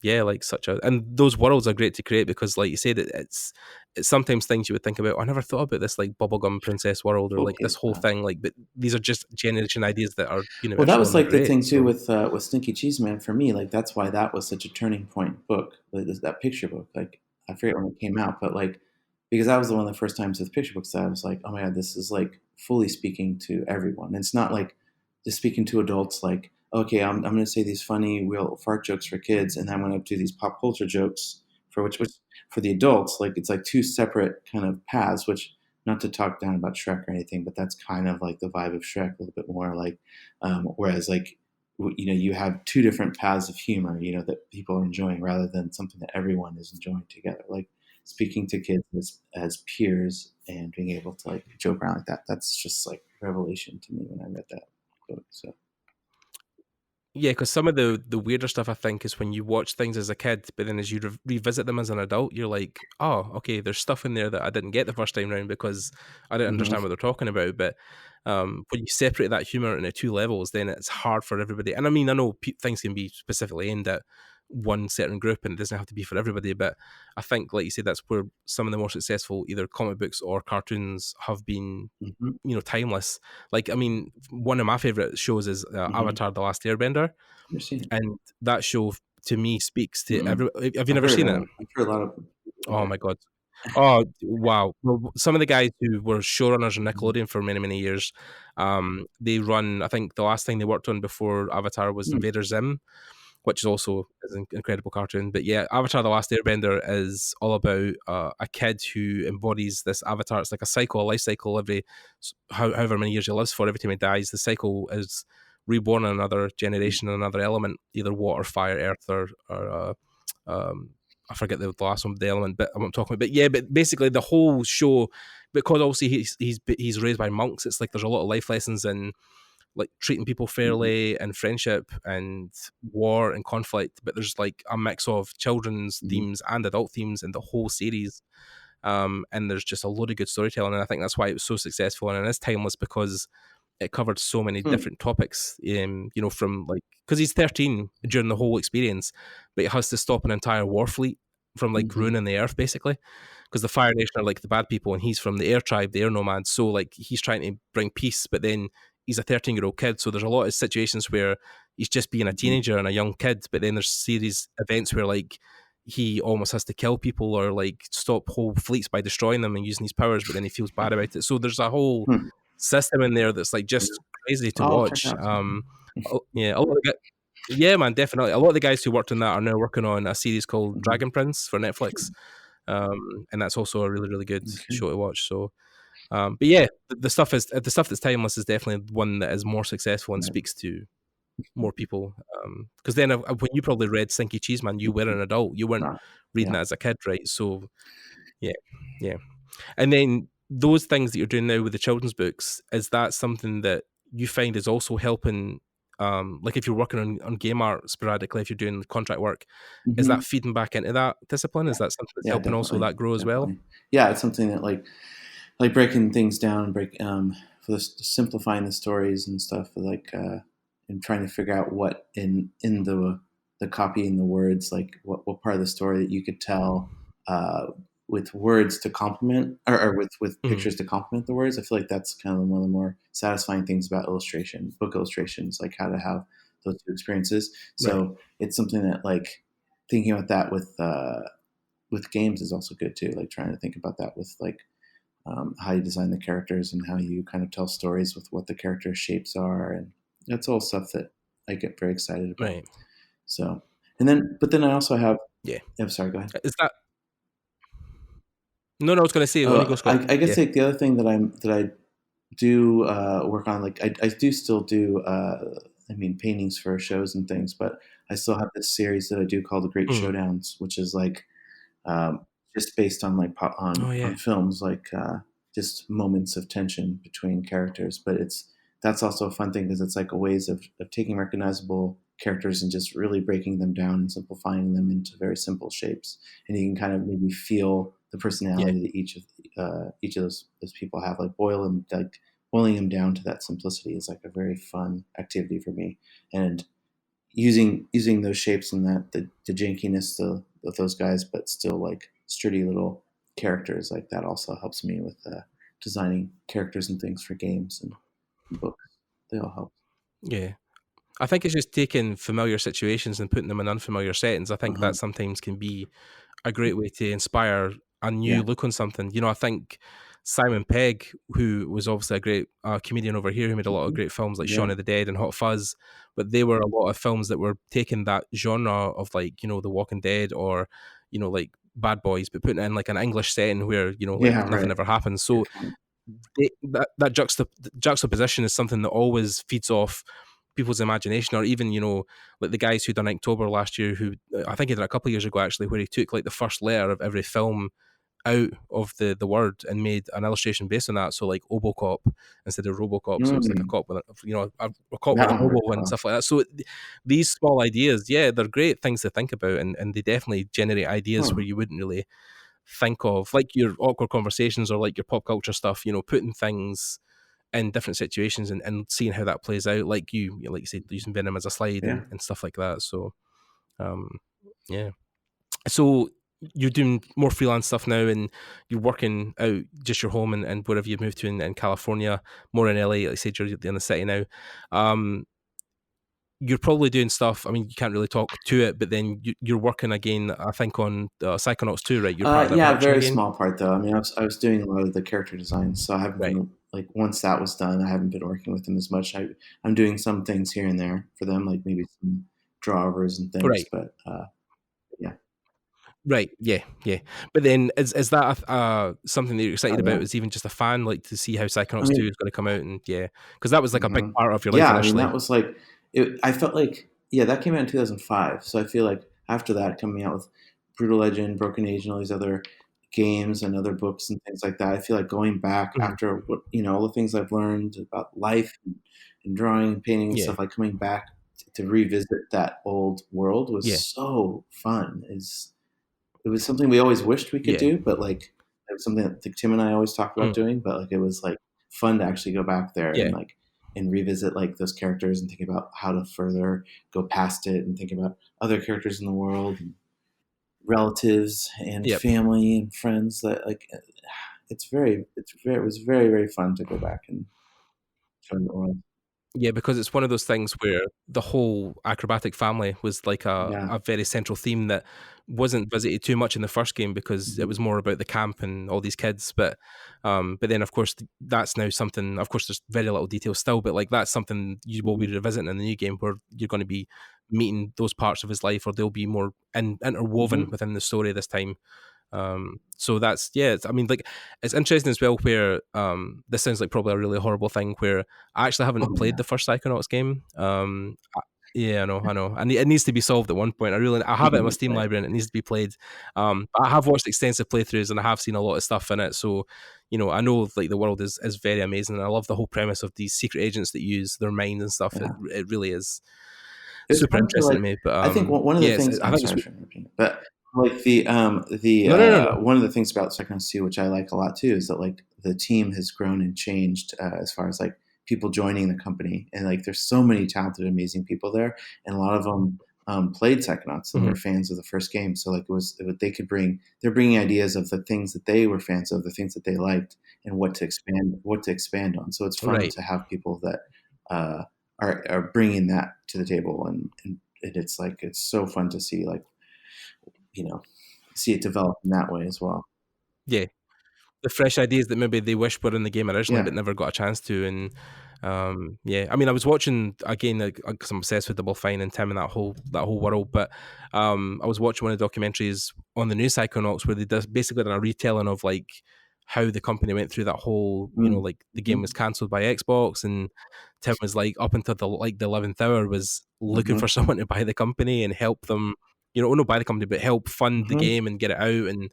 like and those worlds are great to create, because like you said, it's sometimes things you would think about, I never thought about this, like bubblegum princess world, or like this whole thing, like, but these are just generation ideas that are universal. Well, that was like great, the thing too with Stinky Cheese Man for me. Like that's why that was such a turning point book, like that picture book. Like I forget when it came out, but like because that was one of the first times with picture books that I was like, oh my god, this is like fully speaking to everyone. And it's not like just speaking to adults. Like, okay, I'm going to say these funny real fart jokes for kids, and then I'm going to do these pop culture jokes for which for the adults. Like it's like two separate kind of paths. Which, not to talk down about Shrek or anything, but that's kind of like the vibe of Shrek a little bit more. Like, whereas like you have two different paths of humor, that people are enjoying, rather than something that everyone is enjoying together. Like speaking to kids as peers and being able to like joke around like that. That's just like revelation to me when I read that book. So. Yeah, because some of the weirder stuff, I think, is when you watch things as a kid, but then as you revisit them as an adult, you're like, oh, okay, there's stuff in there that I didn't get the first time round because I didn't understand what they're talking about. But when you separate that humor into two levels, then it's hard for everybody. And I mean, I know things can be specifically aimed at one certain group, and it doesn't have to be for everybody. But I think, like you said, that's where some of the more successful either comic books or cartoons have been, timeless. Like, I mean, one of my favorite shows is Avatar: The Last Airbender, and that show to me speaks to everybody. Have you never seen it? I've heard a lot of. Oh my god! Oh wow! Well, some of the guys who were showrunners on Nickelodeon for many, many years, they run. I think the last thing they worked on before Avatar was Invader Zim, which is also an incredible cartoon. But yeah, Avatar: The Last Airbender is all about a kid who embodies this avatar. It's like a life cycle. Every however many years he lives for, every time he dies, the cycle is reborn in another generation, in another element, either water, fire, earth, or I forget the last one, the element, but I'm talking about. But yeah, but basically the whole show, because obviously he's raised by monks, it's like there's a lot of life lessons in like treating people fairly and friendship and war and conflict, but there's like a mix of children's themes and adult themes in the whole series. And there's just a load of good storytelling, and I think that's why it was so successful, and it is timeless because it covered so many different topics, from like, because he's 13 during the whole experience, but he has to stop an entire war fleet from like ruining the earth, basically, because the Fire Nation are like the bad people, and he's from the air tribe, the air nomads, so like he's trying to bring peace, but then he's a 13-year-old kid, so there's a lot of situations where he's just being a teenager and a young kid, but then there's series events where like he almost has to kill people or like stop whole fleets by destroying them and using his powers, but then he feels bad about it. So there's a whole system in there that's like just crazy to watch. Yeah, a lot of man, definitely. A lot of the guys who worked on that are now working on a series called Dragon Prince for Netflix, and that's also a really, really good show to watch. So, but yeah, the stuff that's timeless is definitely one that is more successful and speaks to more people. Because then when you probably read Stinky Cheese Man, you were an adult. You weren't reading it as a kid, right? So, yeah. And then those things that you're doing now with the children's books, is that something that you find is also helping? Like if you're working on game art sporadically, if you're doing contract work, is that feeding back into that discipline? Is that something that's helping also that grow as well? Yeah, it's something that like breaking things down, simplifying the stories and stuff, like and trying to figure out what in the copy and the words, like what part of the story that you could tell with words to complement, or with pictures to complement the words. I feel like that's kind of one of the more satisfying things about book illustrations, like how to have those two experiences. So it's something that like thinking about that with games is also good too. Like trying to think about that with like how you design the characters and how you kind of tell stories with what the character shapes are, and that's all stuff that I get very excited about. Right. So, but then I also have. Yeah. I'm sorry. Go ahead. Is that? No, I was going to say. I guess like the other thing that I do work on, like I do still do. Paintings for shows and things, but I still have this series that I do called The Great Showdowns, which is like just based on like on films, like just moments of tension between characters. But that's also a fun thing because it's like a ways of taking recognizable characters and just really breaking them down and simplifying them into very simple shapes, and you can kind of maybe feel the personality that each of those people have. Like boiling them down to that simplicity is like a very fun activity for me, and using those shapes and that the jankiness of those guys, but still like sturdy little characters, like that also helps me with designing characters and things for games and books. They all help. Yeah. I think it's just taking familiar situations and putting them in unfamiliar settings. I think that sometimes can be a great way to inspire a new look on something. You know, I think Simon Pegg, who was obviously a great comedian over here, who made a lot of great films like Shaun of the Dead and Hot Fuzz, but they were a lot of films that were taking that genre of like, you know, The Walking Dead or, you know, like Bad Boys, but putting it in like an English setting where, you know, like nothing ever happens. So that juxtaposition is something that always feeds off people's imagination. Or even, you know, like the guys who done Inktober last year, who I think he did a couple of years ago actually, where he took like the first letter of every film out of the word and made an illustration based on that. So like Obocop instead of Robocop, so it's like a cop with a cop with an oboe and stuff like that. So these small ideas, they're great things to think about, and they definitely generate ideas where you wouldn't really think of, like your awkward conversations or like your pop culture stuff, you know, putting things in different situations and seeing how that plays out, like you said, using Venom as a slide and stuff like that. So so you're doing more freelance stuff now, and you're working out just your home and wherever you've moved to in California, more in LA, like you said, you're in the city now. You're probably doing stuff, I mean, you can't really talk to it, but then you're working again, I think, on Psychonauts 2, right? You're part of that production very again? small part though. I mean, I was doing a lot of the character design, so I haven't been, like, once that was done, I haven't been working with them as much. I'm doing some things here and there for them, like maybe some drawovers and things, but Right, yeah. But then is that something that you're excited about as even just a fan, like to see how Psychonauts 2 is going to come out? And because that was like a big part of your life initially. I mean, that was like, I felt like, that came out in 2005. So I feel like after that, coming out with Brutal Legend, Broken Age, and all these other games and other books and things like that, I feel like going back after what, all the things I've learned about life and drawing and painting and stuff, like coming back to revisit that old world was so fun. It was something we always wished we could do, but like it was something that Tim and I always talked about doing, but like it was like fun to actually go back there and revisit like those characters and think about how to further go past it and think about other characters in the world and relatives and family and friends. That like it was very, very fun to go back and show the world. Yeah, because it's one of those things where the whole acrobatic family was like a very central theme that wasn't visited too much in the first game because it was more about the camp and all these kids. But then, of course, that's now something, of course, there's very little detail still, but like that's something you will be revisiting in the new game where you're going to be meeting those parts of his life, or they'll be more interwoven within the story this time. So that's I mean, like, it's interesting as well where this sounds like probably a really horrible thing where I actually haven't played the first Psychonauts game. I know and it needs to be solved at one point. I have it in my Steam library and it needs to be played. But I have watched extensive playthroughs and I have seen a lot of stuff in it, so I know like the world is very amazing, and I love the whole premise of these secret agents that use their mind and stuff. It really is super interesting to me. But I think one of the things but like the one of the things about Psychonauts 2, which I like a lot too, is that like the team has grown and changed as far as like people joining the company, and like there's so many talented, amazing people there, and a lot of them played Psychonauts and were fans of the first game. So like they're bringing ideas of the things that they were fans of, the things that they liked, and what to expand on. So it's fun to have people that are bringing that to the table, and it's like it's so fun to see like see it develop in that way as well. Yeah, the fresh ideas that maybe they wish were in the game originally but never got a chance to. And I mean, I was watching again because I'm obsessed with Double Fine and Tim and that whole world, but I was watching one of the documentaries on the new Psychonauts where they basically did a retelling of like how the company went through that whole like the game was cancelled by Xbox, and Tim was like up until the 11th hour was looking for someone to buy the company and help them, not buy the company, but help fund the game and get it out. And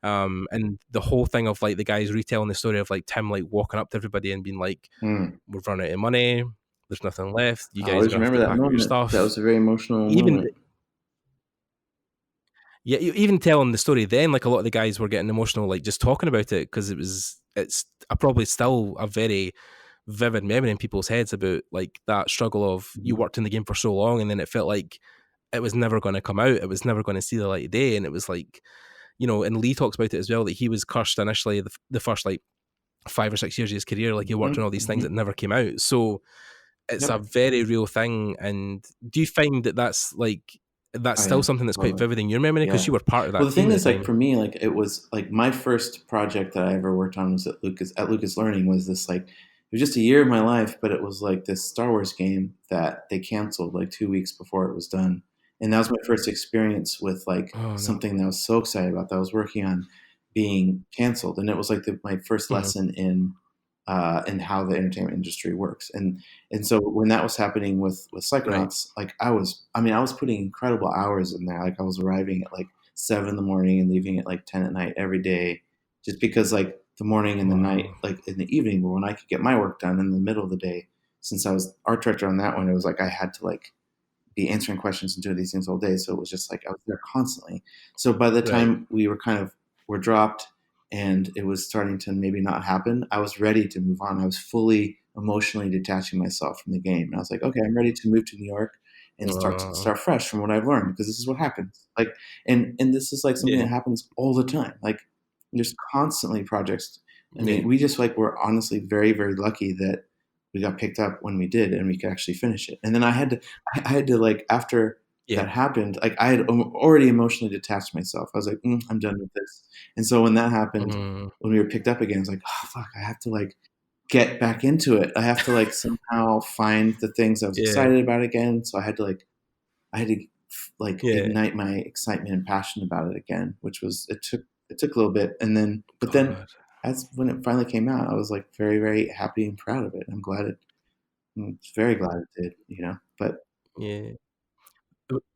And the whole thing of like the guys retelling the story of like Tim like walking up to everybody and being like, we've run out of money, there's nothing left, you I guys are always gonna have remember to that pack up your moment. stuff. That was a very emotional Even moment. Yeah, even telling the story then, like a lot of the guys were getting emotional, like just talking about it, because it's probably still a very vivid memory in people's heads about like that struggle of you worked in the game for so long and then it felt like it was never going to come out, it was never going to see the light of day, and it was like, and Lee talks about it as well, that he was cursed initially the first like 5 or 6 years of his career, like he worked on all these things that never came out, so it's a very real thing. And do you find that that's still something that's quite vivid in your memory, because you were part of that? Well, the thing is, time. like for me, like it was like my first project that I ever worked on was at Lucas Learning, was this like, it was just a year of my life, but it was like this Star Wars game that they canceled like 2 weeks before it was done. And that was my first experience with like something that I was so excited about that I was working on being canceled. And it was like my first lesson in how the entertainment industry works. And so when that was happening with Psychonauts, like I was putting incredible hours in there. Like I was arriving at like 7 in the morning and leaving at like 10 at night every day, just because like the morning and the night, like in the evening, were when I could get my work done. In the middle of the day, since I was art director on that one, it was like I had to like be answering questions and doing these things all day. So it was just like I was there constantly. So by the time we were dropped and it was starting to maybe not happen, I was ready to move on. I was fully emotionally detaching myself from the game. And I was like, okay, I'm ready to move to New York and start fresh from what I've learned, because this is what happens. Like, and this is like something that happens all the time. Like there's constantly projects. I mean, we just like, we're honestly very, very lucky that we got picked up when we did and we could actually finish it. And then I had to like, after that happened, like I had already emotionally detached myself. I was like, I'm done with this. And so when that happened, when we were picked up again, I was like, oh fuck, I have to like get back into it. I have to like somehow find the things I was excited about again. So I had to ignite my excitement and passion about it again, which was, it took a little bit. And then, but then that's when it finally came out. I was like very, very happy and proud of it. I'm very glad it did, but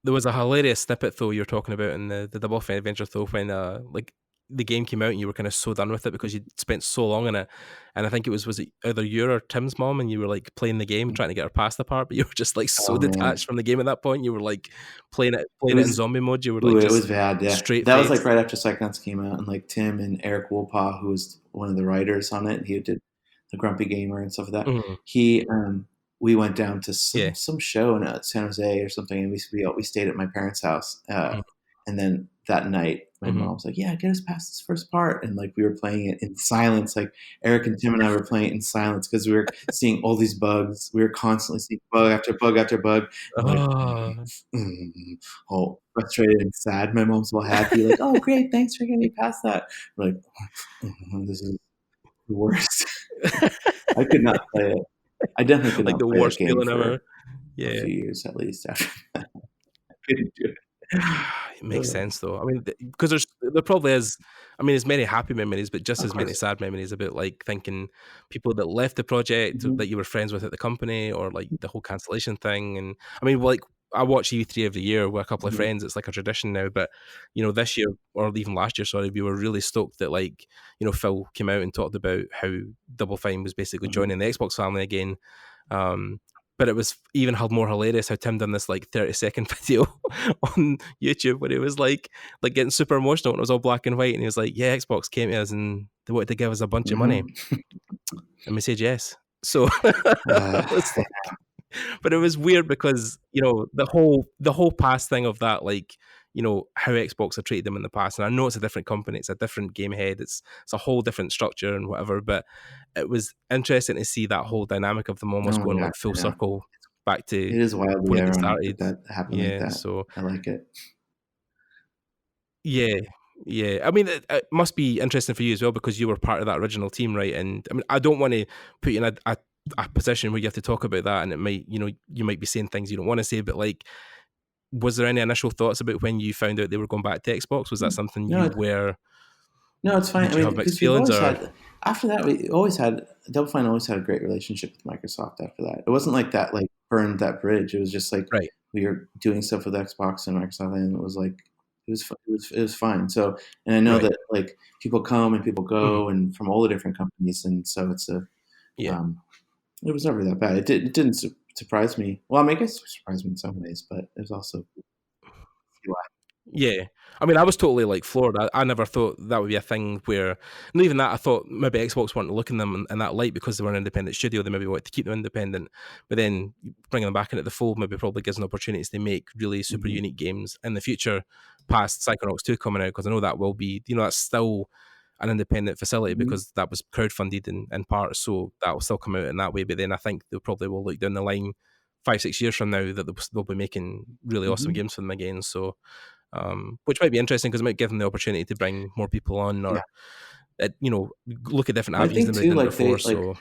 there was a hilarious snippet though you were talking about in the Double Fine Adventure though, when like the game came out and you were kind of so done with it because you'd spent so long in it, and I think was it either you or Tim's mom, and you were like playing the game trying to get her past the part, but you were just like so detached from the game at that point. You were like playing it in zombie mode. You were like, it was bad. Yeah, straight that was like right after Psychonauts came out, and like Tim and Eric Wolpaw, who was one of the writers on it, he did the Grumpy Gamer and stuff like that. We went down to some show in San Jose or something, and we stayed at my parents' house. And then that night, my mom was like, "Yeah, get us past this first part," and like we were playing it in silence. Like Eric and Tim and I were playing it in silence because we were seeing all these bugs. We were constantly seeing bug after bug after bug. All frustrated and sad. My mom's all happy, like, "Oh, great, thanks for getting me past that." We're like, "This is the worst." I could not play it. I definitely could like not the play worst that game feeling for ever. a few years at least after that. I couldn't do it. It makes sense though. I mean, because there probably is. I mean, there's many happy memories, but just as many sad memories about like thinking people that left the project that you were friends with at the company, or like the whole cancellation thing. And I mean, like I watch E3 every year with a couple of friends. It's like a tradition now. But this year or even last year, sorry, we were really stoked that like Phil came out and talked about how Double Fine was basically joining the Xbox family again. But it was even more hilarious how Tim done this like 30-second video on YouTube where he was like getting super emotional, and it was all black and white, and he was like, "Yeah, Xbox came to us and they wanted to give us a bunch of money," and we said yes. So but it was weird because the whole past thing of that, like how Xbox have treated them in the past, and I know it's a different company, it's a different game head, it's a whole different structure and whatever, but it was interesting to see that whole dynamic of them almost going like full circle back to it is wildly when ironic it started. that happened like that. So I like it. Yeah. I mean, it must be interesting for you as well because you were part of that original team, right? And I mean, I don't want to put you in a position where you have to talk about that, and it might, you might be saying things you don't want to say, but like, was there any initial thoughts about when you found out they were going back to Xbox? Was that something you were? No, it's fine. Did you have mixed feelings? After that, Double Fine always had a great relationship with Microsoft after that. It wasn't like that, like burned that bridge. It was just like we were doing stuff with Xbox and Microsoft, and it was like it was fine. So, and I know Right. that like people come and people Mhm. go and from all the different companies, and so it's Yeah. um, it was never that bad. It didn't surprise me. Well, I mean, I guess it surprised me in some ways, but it was also Yeah. I mean, I was totally like floored. I never thought that would be a thing where, and even that, I thought maybe Xbox wanted to look in them in that light because they were an independent studio. They maybe wanted to keep them independent, but then bringing them back into the fold maybe probably gives them opportunities to make really super Mhm. unique games in the future, past Psychonauts 2 coming out, because I know that will be, that's still an independent facility Mhm. because that was crowdfunded in part, so that will still come out in that way. But then I think they probably will look down the line 5-6 years from now that they'll be making really awesome Mhm. games for them again. So which might be interesting because it might give them the opportunity to bring more people on Yeah. or look at different I avenues think than they've too, done like before. they So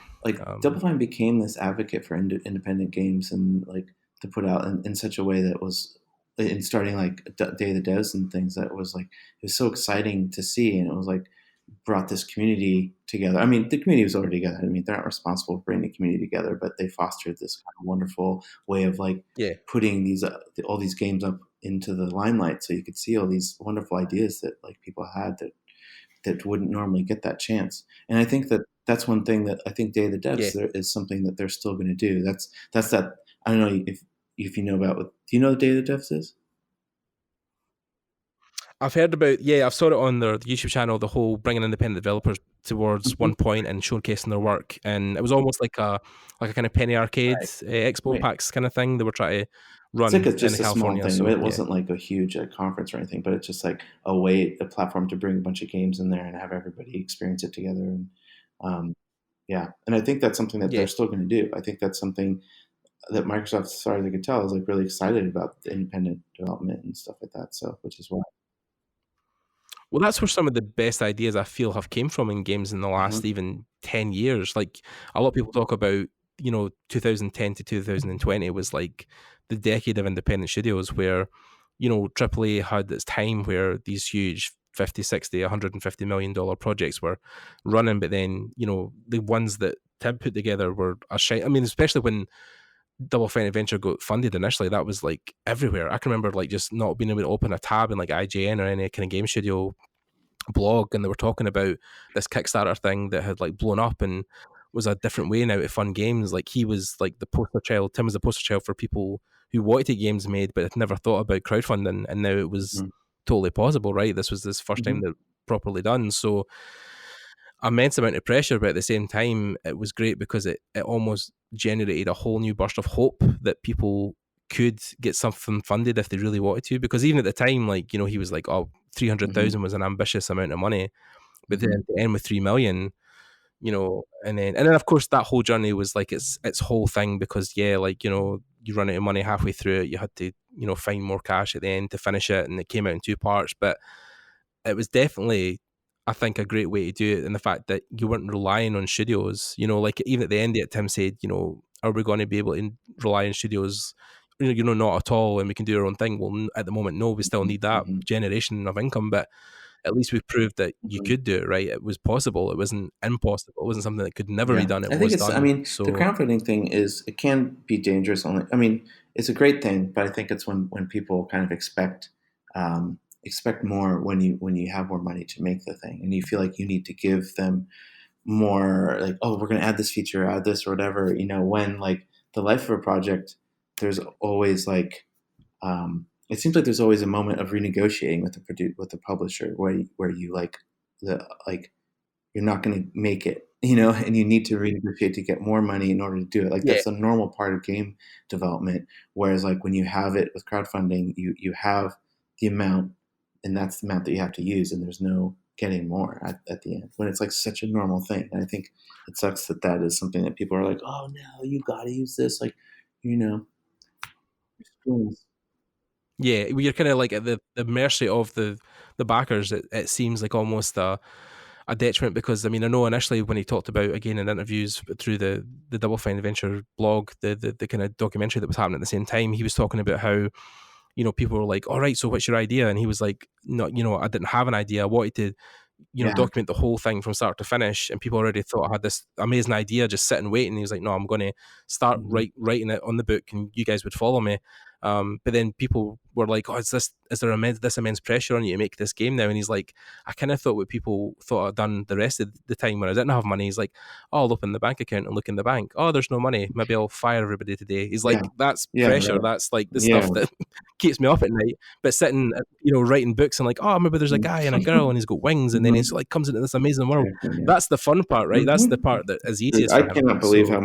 Double um, Fine became this advocate for independent games and like to put out in such a way that was in starting like Day of the Devs and things that was like it was so exciting to see, and it was like brought this community together. I mean, the community was already together. I mean, they're not responsible for bringing the community together, but they fostered this kind of wonderful way of like yeah, putting these all these games up into the limelight, so you could see all these wonderful ideas that like people had that wouldn't normally get that chance. And I think that that's one thing that I think Day of the yeah. Devs there is something that they're still going to do. That's that. I don't know if you know about what. Do you know what Day of the Devs is? I've heard about, yeah, I've saw it on their YouTube channel, the whole bringing independent developers towards Mhm. one point and showcasing their work, and it was almost like a kind of penny arcade Right. expo Right. packs kind of thing they were trying to It's like run in just a small California. thing. So It yeah, wasn't like a huge conference or anything, but it's just like a platform to bring a bunch of games in there and have everybody experience it together. And um, yeah, and I think that's something that yeah. they're still going to do. I think that's something that Microsoft, as far as I could tell, is like really excited about the independent development and stuff like that. So, which is why. Well, that's where some of the best ideas I feel have came from in games in the Uh-huh. last even 10 years. Like a lot of people talk about, 2010 to 2020 was like the decade of independent studios where, AAA had its time where these huge 50, 60, $150 million projects were running, but then, the ones that Tim put together were a shite. I mean, especially when Double Fine Adventure got funded initially, that was like everywhere. I can remember like just not being able to open a tab in like IGN or any kind of game studio blog, and they were talking about this Kickstarter thing that had like blown up and was a different way now to fund games. Like he was like the poster child. Tim was the poster child for people who wanted to get games made but had never thought about crowdfunding, and now it was Mhm. totally possible. Right, this was this first time Mhm. that properly done. So immense amount of pressure, but at the same time, it was great because it almost generated a whole new burst of hope that people could get something funded if they really wanted to. Because even at the time, like, he was like, oh, Mhm. 300,000 was an ambitious amount of money, but then Mhm. to end with 3 million, and then of course that whole journey was like its whole thing because yeah, like, you run out of money halfway through it, you had to, find more cash at the end to finish it, and it came out in two parts, but it was definitely, I think, a great way to do it, and the fact that you weren't relying on studios. Like even at the end of it, Tim said, are we going to be able to rely on studios? Not at all, and we can do our own thing. Well, at the moment, no, we still Mhm. need that Mhm. generation of income, but at least we've proved that you Mhm. could do it, right? It was possible. It wasn't impossible. It wasn't something that could never be Yeah, done. It I think was it's. I done. mean, the So crowdfunding thing it can be dangerous. Only, I mean, it's a great thing, but I think it's when people kind of expect more when you have more money to make the thing, and you feel like you need to give them more. Like, oh, we're going to add this feature, add this, or whatever. When like the life of a project, there's always like it seems like there's always a moment of renegotiating with with the publisher where you like the like you're not going to make it, and you need to renegotiate to get more money in order to do it. Like yeah, that's a normal part of game development. Whereas like when you have it with crowdfunding, you have the amount, and that's the amount that you have to use, and there's no getting more at the end when it's like such a normal thing. And I think it sucks that is something that people are like, oh no, you got to use this, like, you know, spoons. yeah, you're kind of like at the mercy of the backers. It seems like almost a detriment because I mean I know initially when he talked about again in interviews through the Double Fine Adventure blog, the kind of documentary that was happening at the same time, he was talking about how people were like, all right, so what's your idea? And he was like, no, I didn't have an idea. I wanted to Yeah. document the whole thing from start to finish, and people already thought I had this amazing idea just sitting waiting. He was like, no, I'm going to start Hmm. writing it on the book and you guys would follow me. But then people were like, oh, is there this immense pressure on you to make this game now? And he's like, I kind of thought what people thought I'd done the rest of the time when I didn't have money. He's like, oh, I'll open the bank account and look in the bank. Oh, there's no money. Maybe I'll fire everybody today. He's like, that's pressure. Right. That's like the stuff that keeps me up at night. But sitting, writing books and like, oh, maybe there's a guy and a girl and he's got wings and then he's like comes into this amazing world. That's the fun part, right? That's the part that is easiest. I cannot believe how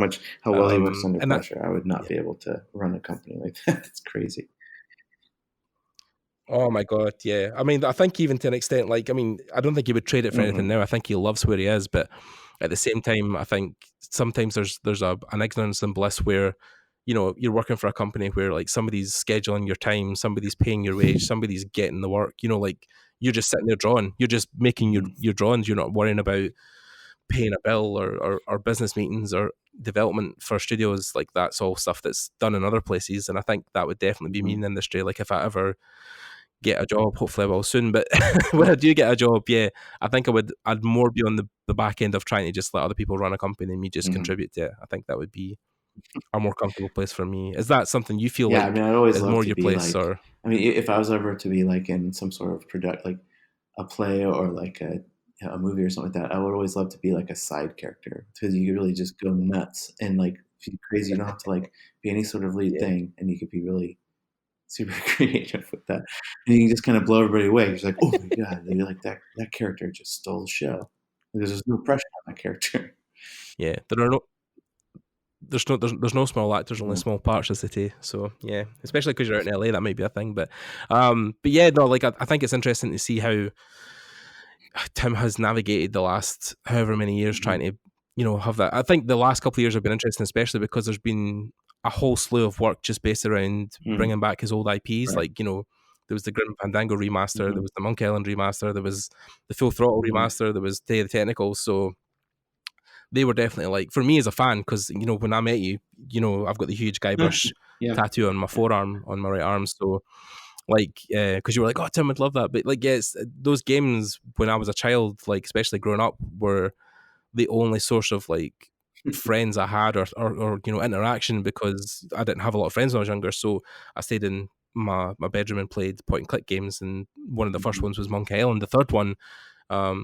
well he works under pressure. I would not be able to run a company like that. It's crazy. Oh my God, yeah. I mean, I think even to an extent, like, I mean, I don't think he would trade it for anything now. I think he loves where he is, but at the same time, I think sometimes there's an ignorance and bliss where, you're working for a company where like somebody's scheduling your time, somebody's paying your wage, somebody's getting the work, like you're just sitting there drawing, you're just making your drawings, you're not worrying about paying a bill or business meetings or development for studios. Like that's all stuff that's done in other places. And I think that would definitely be me in the industry. Like if I ever get a job, hopefully I will soon, but when I do get a job, I think I'd more be on the back end of trying to just let other people run a company and me just contribute to it. I think that would be a more comfortable place for me. Is that something you feel like I mean, I'd always is love more to your be place? Like, or I mean, if I was ever to be like in some sort of product, like a play or like a movie or something like that, I would always love to be like a side character because you could really just go nuts and like be crazy. You don't have to like be any sort of lead thing, and you could be really super creative with that, and you can just kind of blow everybody away. It's like, oh my God, you're like that character just stole the show because there's no pressure on that character. Yeah, there's no small actors, only small parts, as they say. So yeah, especially because you're out in LA, that might be a thing. But yeah, no, like I think it's interesting to see how Tim has navigated the last however many years trying to have that. I think the last couple of years have been interesting, especially because there's been a whole slew of work just based around bringing back his old IPs. Right. Like there was the Grim Fandango remaster, there was the Monkey Island remaster, there was the Full Throttle remaster, there was Day of the Technicals. So they were definitely like, for me as a fan, because when I met you, I've got the huge Guybrush tattoo on my forearm, on my right arm. So like, because you were like, oh, Tim would love that. But like, yes, those games when I was a child, like especially growing up, were the only source of like friends I had or interaction, because I didn't have a lot of friends when I was younger. So I stayed in my bedroom and played point and click games. And one of the first ones was Monkey Island. The third one,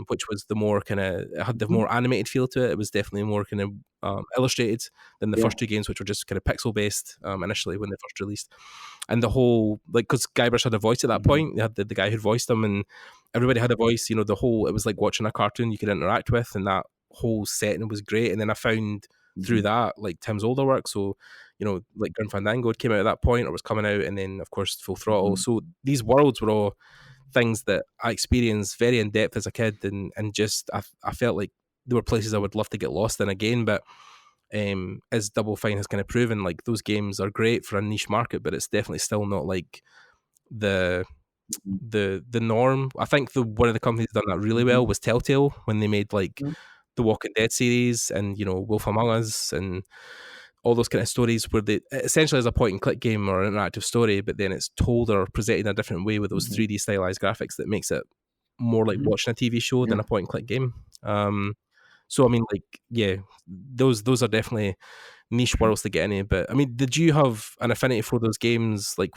which was the more kind of, it had the more animated feel to it. It was definitely more kind of illustrated than the first two games, which were just kind of pixel based initially when they first released. And the whole, like, because Guybrush had a voice at that point, they had the guy who voiced him, and everybody had a voice. It was like watching a cartoon you could interact with, and that whole setting was great. And then I found through that like Tim's older work, so like Grim Fandango came out at that point or was coming out, and then of course Full Throttle. So these worlds were all things that I experienced very in depth as a kid, and just I felt like there were places I would love to get lost in again. But as Double Fine has kind of proven, like those games are great for a niche market, but it's definitely still not like the norm. I think one of the companies done that really well was Telltale, when they made like the Walking Dead series and Wolf Among Us and all those kind of stories, where they essentially is a point and click game or an interactive story, but then it's told or presented in a different way with those 3D stylized graphics that makes it more like watching a TV show than a point and click game. So I mean, like, yeah, those are definitely niche worlds to get in. But I mean, did you have an affinity for those games like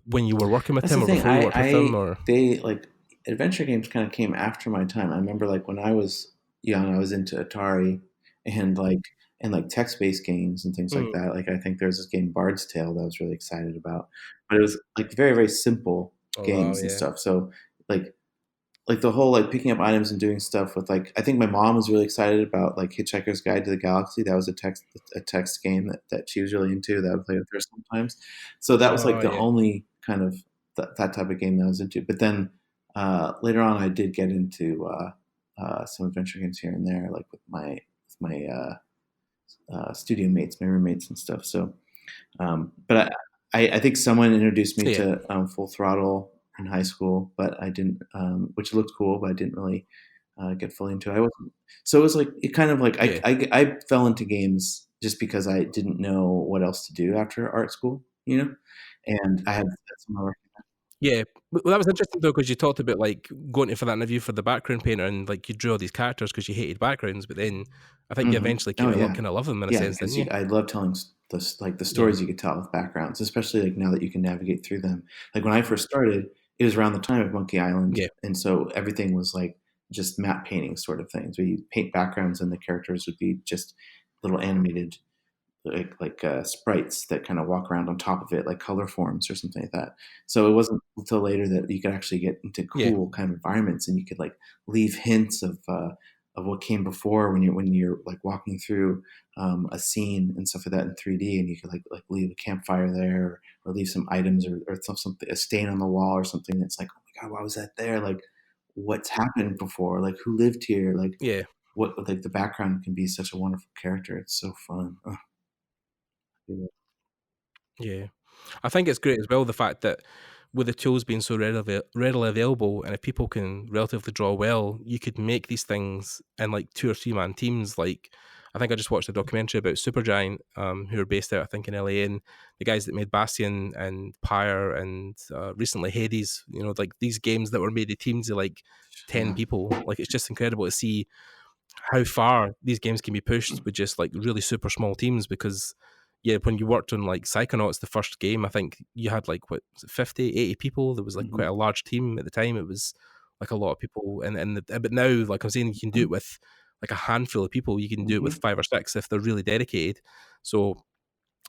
when you were working with him, or before you worked with them? Or they like adventure games kind of came after my time. I remember like when I was young, I was into Atari and like text-based games and things like that. Like I think there's this game Bard's Tale that I was really excited about, but it was like very, very simple games and stuff. So like the whole like picking up items and doing stuff with like, I think my mom was really excited about like Hitchhiker's Guide to the Galaxy. That was a text game that she was really into, that I would play with her sometimes. So that was like the only kind of that type of game that I was into. But then later on, I did get into some adventure games here and there, like with my studio mates, my roommates and stuff. So, but I think someone introduced me to Full Throttle in high school, but I didn't, which looked cool, but I didn't really get fully into it. So it was like, it kind of like, I fell into games just because I didn't know what else to do after art school, and I had some more. Yeah, well, that was interesting though because you talked about like going for that interview for the background painter and like you drew all these characters because you hated backgrounds, but then I think you eventually came Oh to yeah, kind of love them in a yeah, sense, didn't because you? I love telling the Yeah, stories you could tell with backgrounds, especially like now that you can navigate through them. Like when I first started, it was around the time of Monkey Island, yeah, and so everything was like just matte painting sort of things, where you paint backgrounds and the characters would be just little animated sprites that kind of walk around on top of it, like color forms or something like that. So it wasn't until later that you could actually get into yeah. cool kind of environments, and you could like leave hints of what came before when you're like walking through a scene and stuff like that in 3D, and you could like leave a campfire there, or leave some items, or something, a stain on the wall or something that's like, oh my god, why was that there? Like, what's happened before? Like, who lived here? Like, Yeah, what, like the background can be such a wonderful character. It's so fun. Oh, yeah. yeah. I think it's great as well the fact that with the tools being so readily available, and if people can relatively draw well, you could make these things in like 2 or 3 man teams. Like I think I just watched a documentary about Supergiant, who are based out I think in LA, and the guys that made Bastion and Pyre and recently Hades. You know, like these games that were made of teams of like 10 people. Like it's just incredible to see how far these games can be pushed with just like really super small teams because yeah, when you worked on like Psychonauts, the first game, I think you had like what was it, 50, 80 people. There was like quite Mhm. a large team at the time. It was like a lot of people, but now, like I'm saying, you can do it with like a handful of people. You can do it with Mhm. 5 or 6 if they're really dedicated. So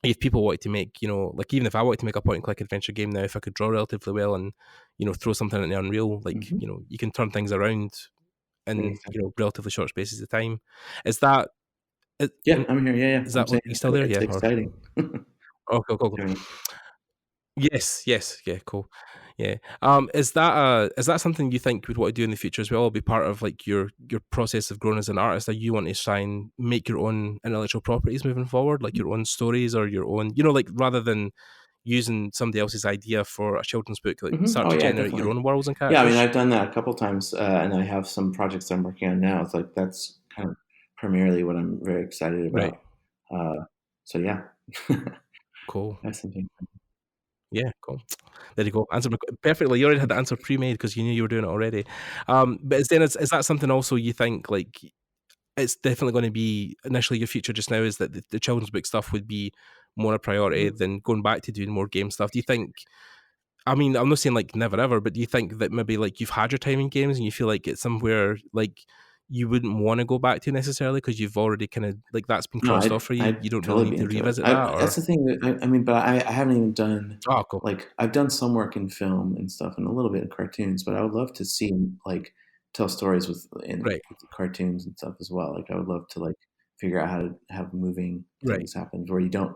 if people wanted to make, you know, like even if I wanted to make a point and click adventure game now, if I could draw relatively well and you know throw something in the Unreal, like Mhm. you know, you can turn things around in you Exactly. know relatively short spaces of time. Is that is, Yeah, I'm here. Yeah, yeah. is I'm that what saying you still there? it's Yeah. Or exciting. oh, cool, cool, cool. Doing Yes, yes, yeah, cool. Yeah. Is that something you think you'd want to do in the future as well? Or be part of like your process of growing as an artist? That you want to try and make your own intellectual properties moving forward, like your own stories or your own, you know, like rather than using somebody else's idea for a children's book, like Mhm. start Oh to yeah, generate your definitely. own worlds and Yeah, I mean, characters. I've done that a couple times, and I have some projects I'm working on now. It's like that's kind of primarily what I'm very excited Right. about. Uh, so yeah, Cool. that's something. Yeah, cool. There you go. Answer perfectly. You already had the answer pre-made because you knew you were doing it already. But is that something also you think like it's definitely going to be initially your future just now is that the children's book stuff would be more a priority Mhm. than going back to doing more game stuff? Do you think? I mean, I'm not saying like never ever, but do you think that maybe like you've had your time in games and you feel like it's somewhere like you wouldn't want to go back to necessarily because you've already kind of like that's been No, crossed off for you? You I'd don't really totally need be to into it. revisit that, That's or the thing that I mean, but I haven't even done oh, cool, like I've done some work in film and stuff, and a little bit in cartoons. But I would love to see like tell stories right, with cartoons and stuff as well. Like I would love to like figure out how to have moving right, things happen where you don't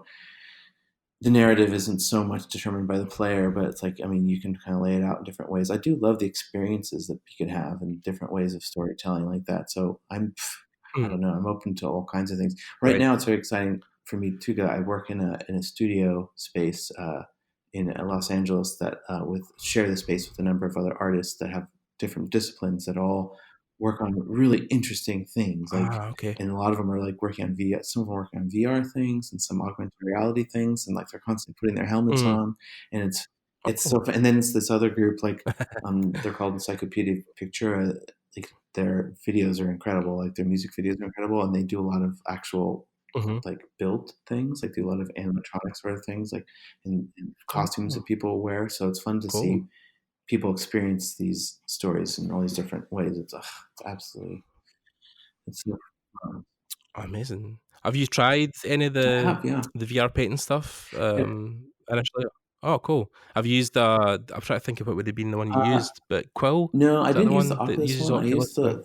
the narrative isn't so much determined by the player, but it's like, I mean, you can kind of lay it out in different ways. I do love the experiences that you can have and different ways of storytelling like that. So I mm, don't know, I'm open to all kinds of things. Right right, now, it's very exciting for me too. 'Cause I work in a studio space in Los Angeles that with share the space with a number of other artists that have different disciplines that all work on really interesting things. Like okay, and a lot of them are like working on VR. Some of them are working on VR things and some augmented reality things, and like they're constantly putting their helmets mm, on, and oh, it's cool, so. And then it's this other group like they're called Encyclopedia Pictura. Like their videos are incredible. Like their music videos are incredible, and they do a lot of actual hmm, like built things. Like do a lot of animatronic sort of things, like in oh, costumes cool, that people wear. So it's fun to cool. see people experience these stories in all these different ways. It's absolutely it's so fun. Amazing. Have you tried any of I have, yeah. the VR painting stuff, Yeah, initially? Oh, cool. Have you used, I'm trying to think of what would have been the one you uh, used, but Quill? no, I Is that the didn't use the one that Oculus uses one. I Oculus? used Or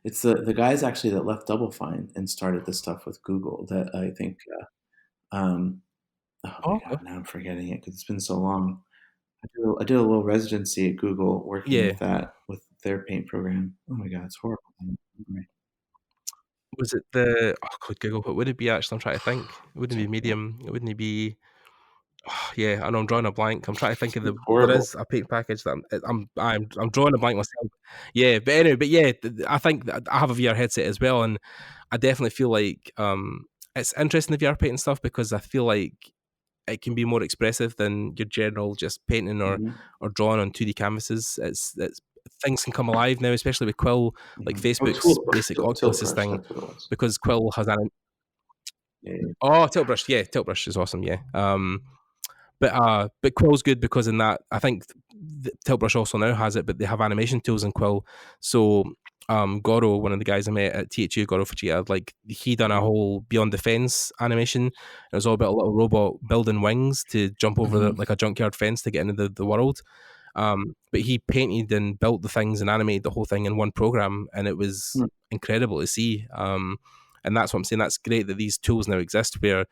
it's the guys actually that left Double Fine and started this stuff with Google that I think, oh my oh, okay. god, now I'm forgetting it because 'cause it's been so long. I did a little residency at Google working Yeah. with that, with their paint program. Oh my god, it's horrible. Was it the oh, God, Google, what would it be actually? I'm trying to think. It wouldn't It's be okay. Medium. It wouldn't be yeah, I know I'm drawing a blank. I'm trying to think of It's there horrible. is a paint package that I'm drawing a blank myself. Yeah, but anyway, but yeah, I think that I have a VR headset as well, and I definitely feel like, it's interesting the VR painting stuff because I feel like it can be more expressive than your general just painting or drawing on 2D canvases. It's things can come alive now, especially with Quill, like Facebook's basic Oculus thing, because Quill has Tilt Brush is awesome, but Quill's good because in that I think Tilt Brush also now has it, but they have animation tools in Quill. So Goro, one of the guys I met at THU, Goro Fujita, like he done a whole Beyond the Fence animation. It was all about a little robot building wings to jump over like a junkyard fence to get into the world. But he painted and built the things and animated the whole thing in one program, and it was incredible to see. And that's what I'm saying. That's great that these tools now exist where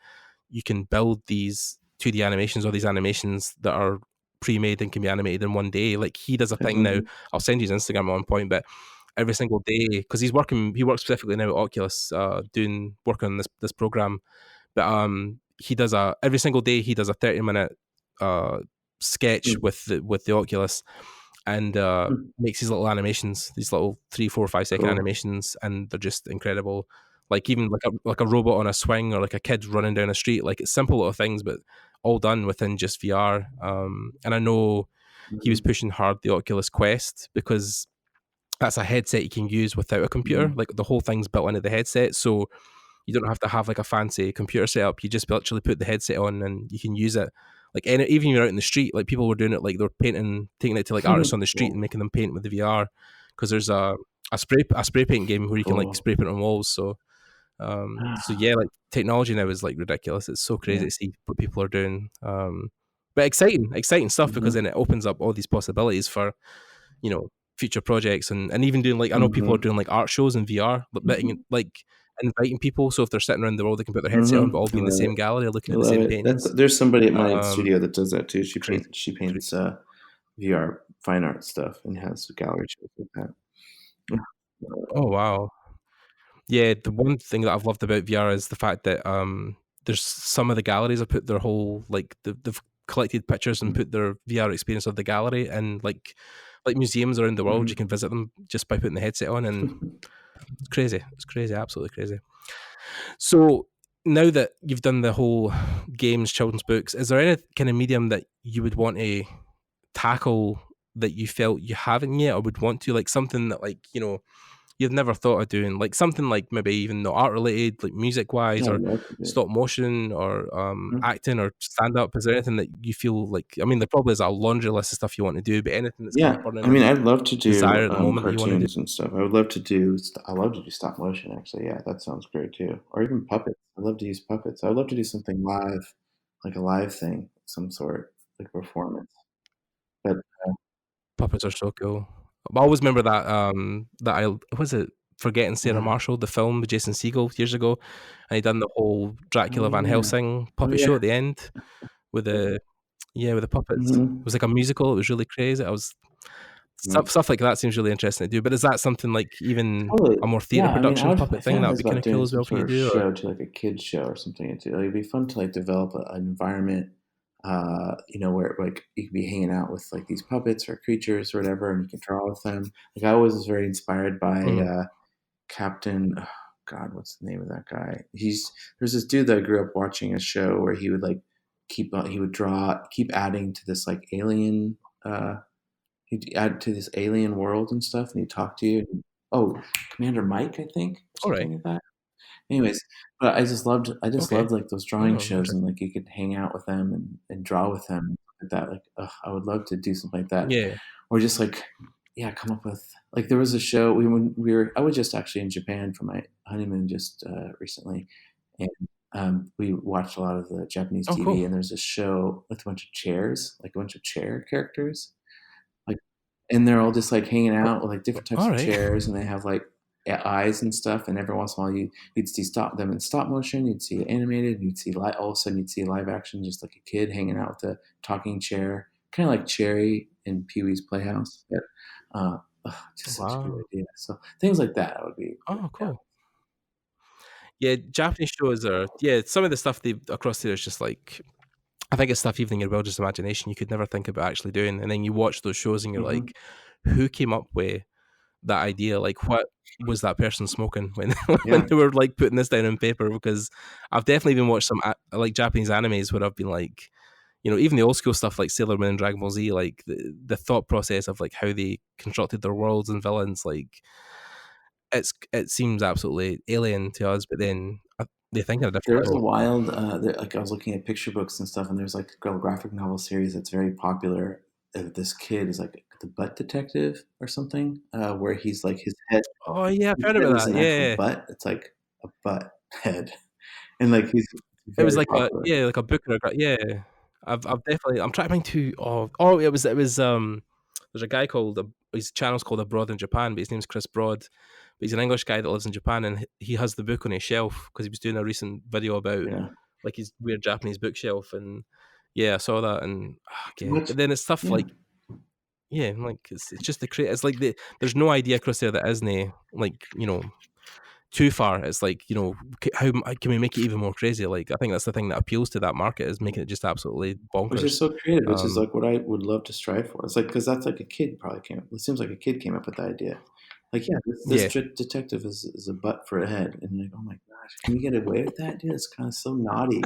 you can build these 2D animations or these animations that are pre-made and can be animated in one day. Like he does a thing now. I'll send you his Instagram at one point, but every single day, because he works specifically now at Oculus, doing work on this program. But he does every single day he does a 30-minute sketch with the Oculus, and makes these little animations, these little 3, 4, 5 second animations, and they're just incredible. Like even like a robot on a swing, or like a kid running down a street. Like it's simple little things, but all done within just VR. And I know he was pushing hard the Oculus Quest because that's a headset you can use without a computer. Like the whole thing's built into the headset, so you don't have to have like a fancy computer setup. You just literally put the headset on and you can use it. Like even if you're out in the street, like people were doing it, like they're taking it to like artists on the street and making them paint with the VR, because there's a spray paint game where you can like spray paint on walls. So like technology now is like ridiculous. It's so crazy to see what people are doing. But exciting stuff, because then it opens up all these possibilities for, future projects and even doing like, I know people are doing like art shows in VR, but like inviting people. So if they're sitting around the world, they can put their headset on, but all be in the same gallery looking at the same paintings. There's somebody at my studio that does that too. She paints VR fine art stuff and has gallery shows with that. Oh wow. Yeah, the one thing that I've loved about VR is the fact that there's some of the galleries have put their whole, like they've collected pictures and put their VR experience of the gallery, and like museums around the world, you can visit them just by putting the headset on, and it's crazy. It's crazy, absolutely crazy. So now that you've done the whole games, children's books, is there any kind of medium that you would want to tackle that you felt you haven't yet, or would want to, like something that like, you've never thought of doing, like something like maybe even not art related, like music wise, or stop motion, or acting, or stand up? Is there anything that you feel like, I mean, there probably is a laundry list of stuff you want to do, but anything that's kind of burning, I mean, I'd love to do desire at the moment cartoons that you want to do? and stuff. I love to do stop motion, actually. Yeah, that sounds great too. Or even puppets. I love to use puppets. I would love to do something live, like a live thing, some sort, like a performance. But Puppets are so cool. I always remember that was it Forgetting Sarah Marshall, the film with Jason Segel years ago, and he done the whole Dracula Van Helsing puppet show at the end with the puppets. It was like a musical. It was really crazy. Stuff like that seems really interesting to do. But is that something like even a more theatre production puppet thing that would be kind of cool as well for you to do? Show to like a kids show or something. It'd be fun to like develop an environment, where like you could be hanging out with like these puppets or creatures or whatever, and you can draw with them. Like I was very inspired by Captain. Oh God, what's the name of that guy? There's this dude that I grew up watching a show where he would like keep adding to this like alien. He'd add to this alien world and stuff, and he'd talk to you. Commander Mike, I think, or something like that. Anyways, but I just loved like those drawing shows, and like you could hang out with them and draw with them like that. Like, I would love to do something like that. Yeah. Or just like, come up with, like, there was a show I was just actually in Japan for my honeymoon just recently, and we watched a lot of the Japanese TV, cool. And there's a show with a bunch of chairs, like a bunch of chair characters, like, and they're all just like hanging out with like different types of chairs, and they have like eyes and stuff, and every once in a while you'd see them in stop motion, you'd see it animated, you'd see all of a sudden you'd see live action, just like a kid hanging out with a talking chair, kind of like Cherry in Pee-wee's Playhouse. But, just such a good idea. So things like that would be cool. Yeah, Japanese shows are some of the stuff they across there is just like, I think it's stuff even in your wildest imagination you could never think about actually doing, and then you watch those shows and you're like, who came up with that idea. Like, what was that person smoking when when they were like putting this down on paper? Because I've definitely been watched some like Japanese animes where I've been like, you know, even the old school stuff like Sailor Moon and Dragon Ball Z, like the thought process of like how they constructed their worlds and villains, like it seems absolutely alien to us. But then they think in a different There's a way. wild, like I was looking at picture books and stuff, and there's like a graphic novel series that's very popular. This kid is like the butt detective or something, where he's like his head Oh yeah, I've his heard head about is that. an actual Yeah, butt. It's like a butt head, and like he's it was very like popular. like a book or yeah. I've definitely I'm trying to think too. Oh, it was there's a guy called his channel's called Abroad in Japan, but his name's Chris Broad. But he's an English guy that lives in Japan, and he has the book on his shelf because he was doing a recent video about Yeah. like his weird Japanese bookshelf, and yeah, I saw that, and okay. What's But then it's stuff yeah. like like it's just the create. It's like there's no idea across there that isn't like too far. It's like how can we make it even more crazy? Like I think that's the thing that appeals to that market is making it just absolutely Which is bonkers. so creative, which is like what I would love to strive for. It's like, because that's like a kid probably came up. It seems like a kid came up with the idea. Like, yeah, this Yeah, detective is a butt for a head, and you're like, oh my gosh, can you get away with that, dude? It's kind of so naughty,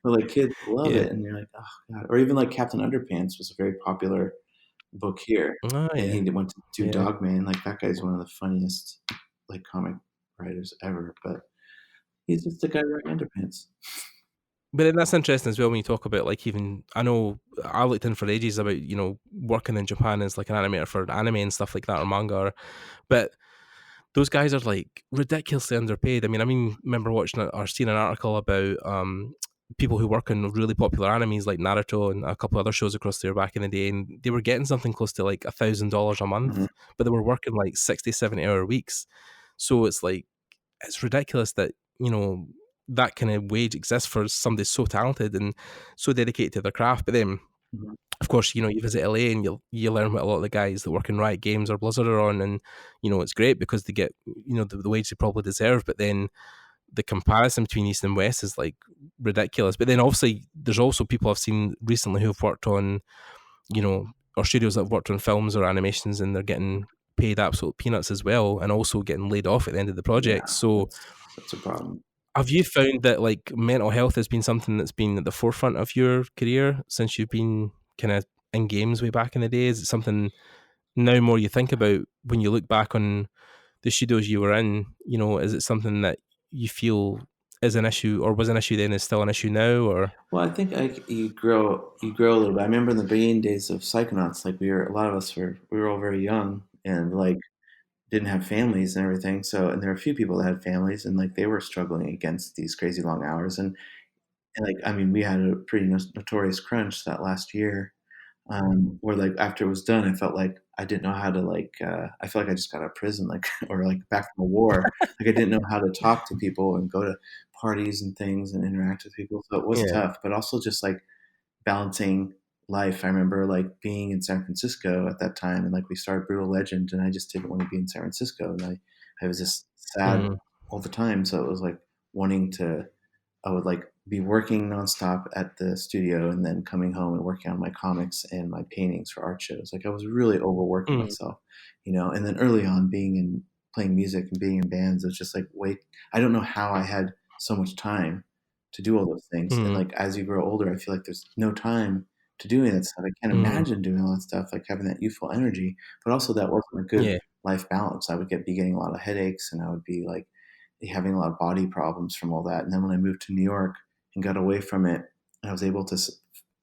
but like kids love yeah, it, and you're like, oh god. Or even like Captain Underpants was a very popular book here, oh and yeah, he went to do yeah. Dogman. Like that guy's one of the funniest like comic writers ever, but he's just a guy wearing underpants. But then that's interesting as well when you talk about like even I know I looked in for ages about working in Japan as like an animator for anime and stuff like that or manga, but those guys are like ridiculously underpaid. I mean, remember watching or seeing an article about people who work on really popular animes like Naruto and a couple other shows across there back in the day, and they were getting something close to like $1,000 a month, Mm-hmm. but they were working like 60, 70 hour weeks. So it's like it's ridiculous that that kind of wage exists for somebody so talented and so dedicated to their craft. But then Mm-hmm. of course, you visit LA and you learn what a lot of the guys that work in Riot Games or Blizzard are on, and it's great because they get the wage they probably deserve. But then the comparison between East and West is like ridiculous. But then obviously there's also people I've seen recently who've worked on or studios that have worked on films or animations, and they're getting paid absolute peanuts as well, and also getting laid off at the end of the project. Yeah, So that's a problem. have you found that like mental health has been something that's been at the forefront of your career since you've been kind of in games way back in the day? Is it something now more you think about when you look back on the studios you were in? Is it something that you feel is an issue or was an issue then is still an issue now? Or Well, I think you grow a little bit. I remember in the beginning days of Psychonauts, like a lot of us we were all very young and like didn't have families and everything. So, and there were a few people that had families and like they were struggling against these crazy long hours. And like, I mean, we had a pretty notorious crunch that last year, where like after it was done, I felt like I didn't know how to like, I felt like I just got out of prison, like, or like back from a war. Like I didn't know how to talk to people and go to parties and things and interact with people. So it was yeah, tough, but also just like balancing life. I remember like being in San Francisco at that time, and like we started Brutal Legend, and I just didn't want to be in San Francisco, and I was just sad mm, all the time. So it was like wanting to. I would like be working nonstop at the studio, and then coming home and working on my comics and my paintings for art shows. Like I was really overworking mm, myself, And then early on, playing music and being in bands, it was just like wait. I don't know how I had so much time to do all those things. And mm, like as you grow older, I feel like there's no time to do any of that stuff. I can't mm, imagine doing all that stuff, like having that youthful energy. But also that wasn't a good yeah, life balance. I would be getting a lot of headaches, and I would be like having a lot of body problems from all that. And then when I moved to New York and got away from it, I was able to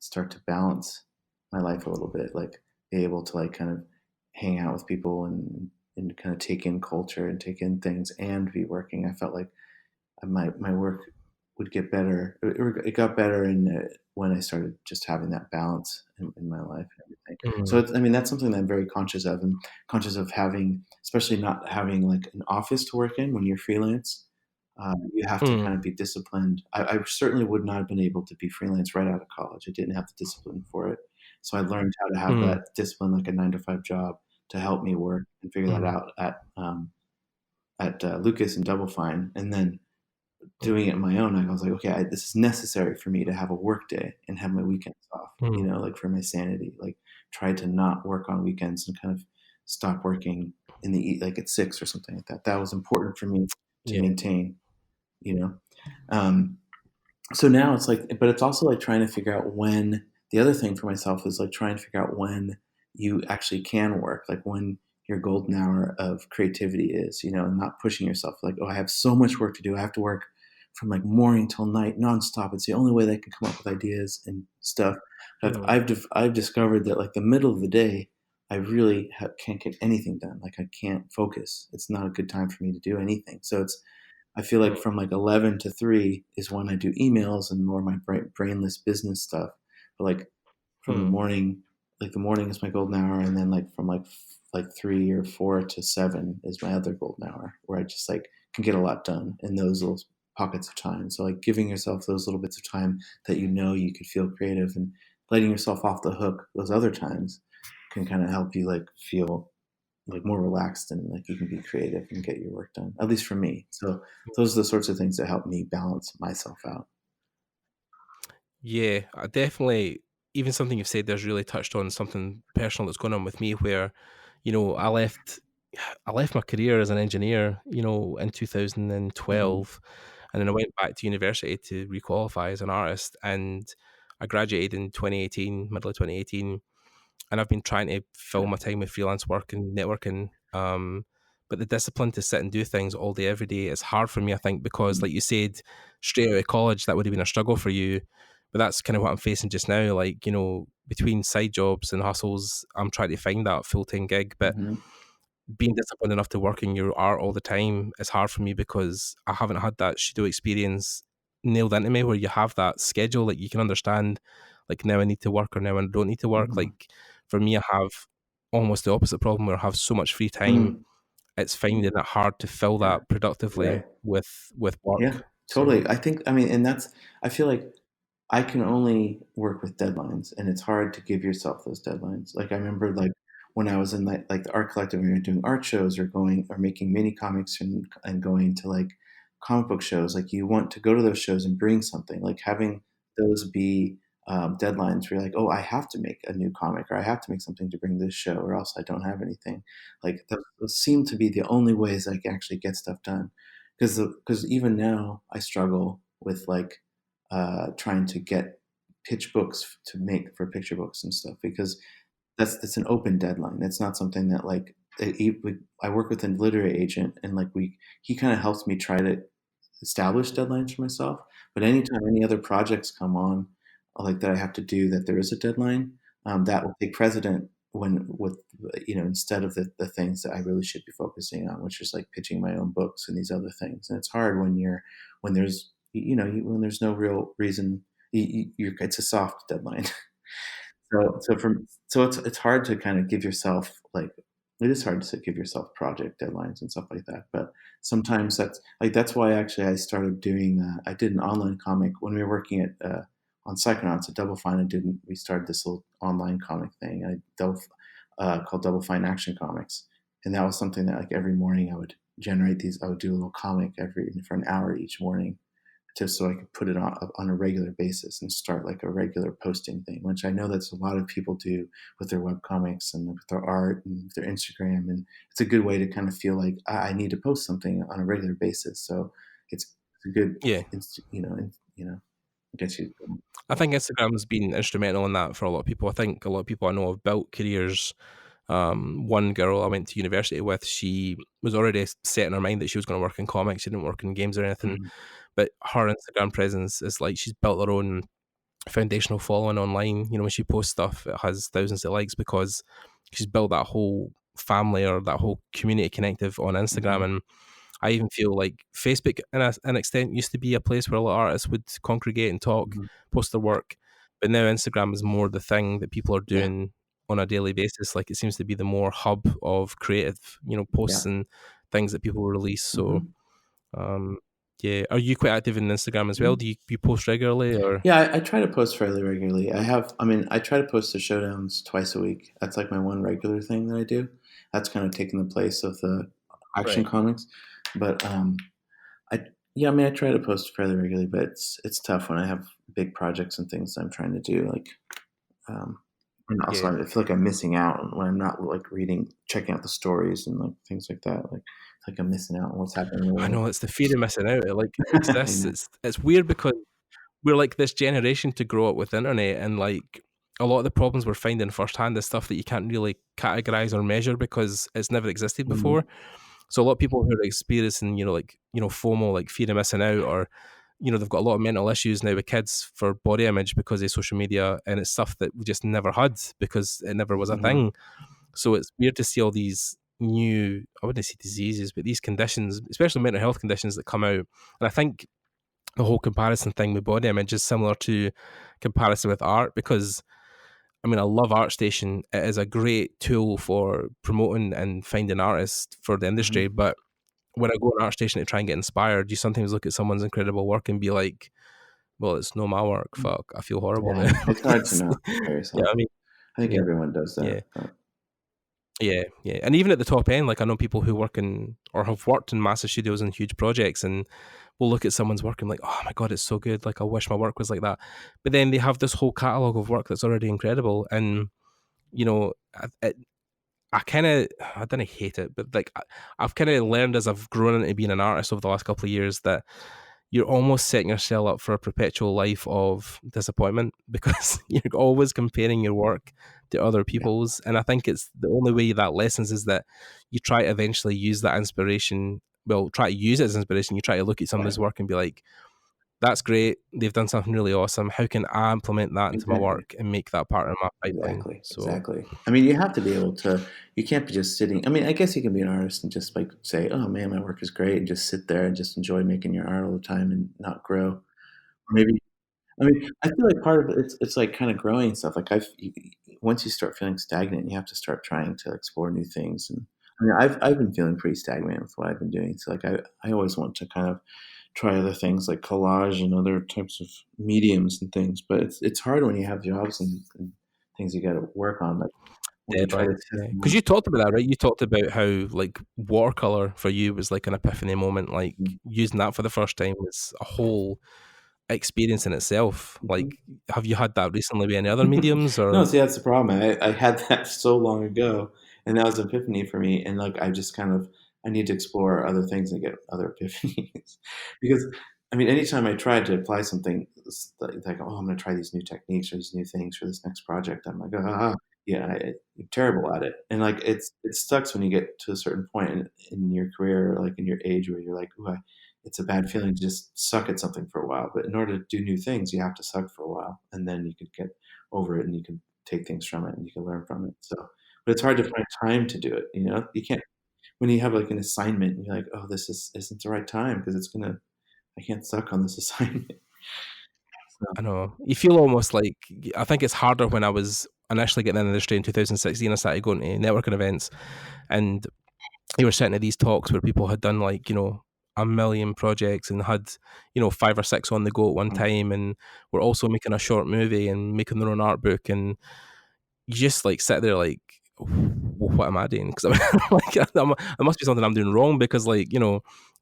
start to balance my life a little bit, like be able to like kind of hang out with people and kind of take in culture and take in things and be working. I felt like my work would get better. It got better when I started just having that balance in my life and everything. So mm, I mean, that's something that I'm very conscious of, and conscious of having, especially not having like an office to work in when you're freelance. You have to mm, kind of be disciplined. I certainly would not have been able to be freelance right out of college. I didn't have the discipline for it. So I learned how to have mm, that discipline, like a 9 to 5 job, to help me work and figure that mm, out at Lucas and Double Fine, and then doing it on my own. I was like, okay, this is necessary for me to have a work day and have my weekends off. mm, Like for my sanity, like try to not work on weekends and kind of stop working in the like at 6 or something like that. That was important for me to maintain, you know. So now it's like, but it's also like trying to figure out when. The other thing for myself is like trying to figure out when you actually can work, like when your golden hour of creativity is, you know, and not pushing yourself like, oh, I have so much work to do. I have to work from like morning till night nonstop. It's the only way that I can come up with ideas and stuff. But I've discovered that like the middle of the day, I really can't get anything done. Like I can't focus. It's not a good time for me to do anything. So I feel like from like 11 to 3 is when I do emails and more my brainless business stuff. But like from the morning, like the morning is my golden hour, and then like from like 3 or 4 to 7 is my other golden hour, where I just like can get a lot done in those little pockets of time. So like giving yourself those little bits of time that you know you could feel creative, and letting yourself off the hook those other times can kind of help you like feel like more relaxed and like you can be creative and get your work done, at least for me. So those are the sorts of things that help me balance myself out. Yeah, I definitely, even something you've said there's really touched on something personal that's going on with me where, you know, I left my career as an engineer, you know, in 2012, and then I went back to university to requalify as an artist, and I graduated in 2018, middle of 2018, and I've been trying to fill my time with freelance work and networking. But the discipline to sit and do things all day, every day is hard for me, I think, because like you said, straight out of college, that would have been a struggle for you. But that's kind of what I'm facing just now. Like, you know, between side jobs and hustles, I'm trying to find that full-time gig. But being disciplined enough to work in your art all the time is hard for me because I haven't had that studio experience nailed into me where you have that schedule, like you can understand, like now I need to work or now I don't need to work. Like for me, I have almost the opposite problem where I have so much free time. It's finding it hard to fill that productively with work. Yeah, totally. So, I think, I mean, and I feel like I can only work with deadlines, and it's hard to give yourself those deadlines. Like I remember like when I was in like the art collective, we were doing art shows or making mini comics and going to like comic book shows. Like you want to go to those shows and bring something, like having those be deadlines where you're like, oh, I have to make a new comic or I have to make something to bring this show or else I don't have anything. Like those seem to be the only ways I can actually get stuff done. Because even now I struggle with like trying to get pitch books to make for picture books and stuff, because that's an open deadline. That's not something that like I work with a literary agent, and like he kind of helps me try to establish deadlines for myself. But anytime any other projects come on, like that I have to do that there is a deadline, that will take precedent with you know, instead of the things that I really should be focusing on, which is like pitching my own books and these other things. And it's hard when there's you know when there's no real reason. It's a soft deadline. So it's hard to kind of give yourself like, it is hard to give yourself project deadlines and stuff like that. But sometimes that's why actually I started doing I did an online comic when we were working at on Psychonauts at Double Fine. We started this little online comic thing called Double Fine Action Comics, and that was something that like every morning I would do a little comic for an hour each morning, just so I could put it on a regular basis and start like a regular posting thing, which I know that's a lot of people do with their webcomics and with their art and their Instagram. And it's a good way to kind of feel like I need to post something on a regular basis. So it's a good, you know, gets you. I think Instagram's been instrumental in that for a lot of people. I think a lot of people I know have built careers. One girl I went to university with, she was already set in her mind that she was going to work in comics. She didn't work in games or anything. But her Instagram presence is like she's built her own foundational following online. You know, when she posts stuff, it has thousands of likes because she's built that whole family or that whole community connective on Instagram. And I even feel like Facebook, in an extent, used to be a place where a lot of artists would congregate and talk, post their work. But now Instagram is more the thing that people are doing on a daily basis. Like it seems to be the more hub of creative, you know, posts and things that people release. So, yeah. Are you quite active in Instagram as well? Do you post regularly or? Yeah, I try to post fairly regularly. I try to post the showdowns twice a week. That's like my one regular thing that I do. That's kind of taking the place of the action comics. But I try to post fairly regularly, but it's tough when I have big projects and things I'm trying to do. Like And also, Yeah. I feel like I'm missing out when I'm not like checking out the stories and like things like that. Like, it's like I'm missing out on what's happening in the I world. know, it's the fear of missing out. It like I exists. know. It's weird because we're like this generation to grow up with the internet, and like a lot of the problems we're finding firsthand is stuff that you can't really categorize or measure because it's never existed Mhm. before. So a lot of people who are experiencing, FOMO, like fear of missing out, or they've got a lot of mental issues now with kids for body image because of social media, and it's stuff that we just never had because it never was a Mhm. thing. So it's weird to see all these new, I wouldn't say diseases, but these conditions, especially mental health conditions that come out. And I think the whole comparison thing with body image is similar to comparison with art because I mean, I love ArtStation. It is a great tool for promoting and finding artists for the industry. Mhm. But when I go on ArtStation to try and get inspired, you sometimes look at someone's incredible work and be like, well, it's no my work. Fuck, I feel horrible Yeah, now. it's hard to not compare Yeah, yourself. I mean, I think yeah, everyone does yeah. that, but Yeah, yeah. And even at the top end, like I know people who work in or have worked in massive studios and huge projects and will look at someone's work and like, oh my God, it's so good. Like I wish my work was like that. But then they have this whole catalogue of work that's already incredible. And, I kind of, I don't hate it, but like I've kind of learned as I've grown into being an artist over the last couple of years that you're almost setting yourself up for a perpetual life of disappointment because you're always comparing your work to other yeah, people's. And I think it's the only way that lessens is that you try to eventually use that inspiration. Well, try to use it as inspiration. You try to look at right. somebody's work and be like, that's great. They've done something really awesome. How can I implement that into my Exactly. work and make that part of my pipeline? Exactly, So, exactly. I mean, you have to be able to you can't be just sitting I mean, I guess you can be an artist and just, like, say, "Oh, man, my work is great," and just sit there and just enjoy making your art all the time and not grow. Or maybe I mean, I feel like part of it, it's like kinda growing and stuff, like, once you start feeling stagnant, you have to start trying to explore new things, and I mean, I've been feeling pretty stagnant with what I've been doing, so, like, I always want to kind of try other things like collage and other types of mediums and things, but it's hard when you have jobs and things you gotta work on, like, when you try to deadlines, test yeah. them Because out. you talked about that, right? You talked about how, like, watercolor for you was like an epiphany moment, like, Mhm. using that for the first time was a whole experience in itself. Mhm. Like, have you had that recently with any other mediums No, or see, that's the problem. I had that so long ago, and that was an epiphany for me, and, like, I just kind of I need to explore other things and get other epiphanies. Because, I mean, anytime I tried to apply something, it's like, "Oh, I'm gonna try these new techniques or these new things for this next project," I'm like, "Ah." Yeah, I'm terrible at it, and, like, it sucks when you get to a certain point in your career or, like, in your age where you're like, "Ooh, I" it's a bad feeling to just suck at something for a while, but in order to do new things, you have to suck for a while, and then you could get over it and you can take things from it and you can learn from it. So, but it's hard to find time to do it. You know, you can't when you have like an assignment and you're like, oh, isn't the right time because I can't suck on this assignment. So, I know. You feel almost like I think it's harder when I was initially getting in the industry in 2016, I started going to networking events and you were sitting at these talks where people had done like, a million projects and had, 5 or 6 on the go at one mm, time and were also making a short movie and making their own art book and you just like sit there like, what am I doing? Because I'm like, there must be something I'm doing wrong because like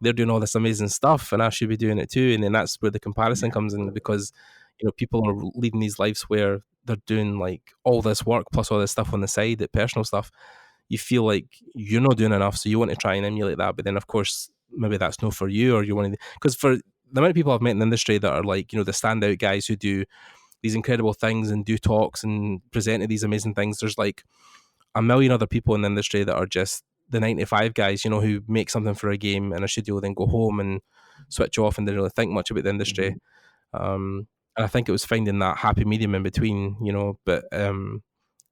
they're doing all this amazing stuff and I should be doing it too. And then that's where the comparison yeah, comes in totally. because people are leading these lives where they're doing like all this work plus all this stuff on the side, that personal stuff. You feel like you're not doing enough, so you want to try and emulate that. But then of course maybe that's no for you, or you want to because for the amount of people I've met in the industry that are like the standout guys who do these incredible things and do talks and present these amazing things. There's like a million other people in the industry that are just the 9 to 5 guys, who make something for a game in a studio, then go home and switch off and they don't really think much about the industry. Mhm. And I think it was finding that happy medium in between, but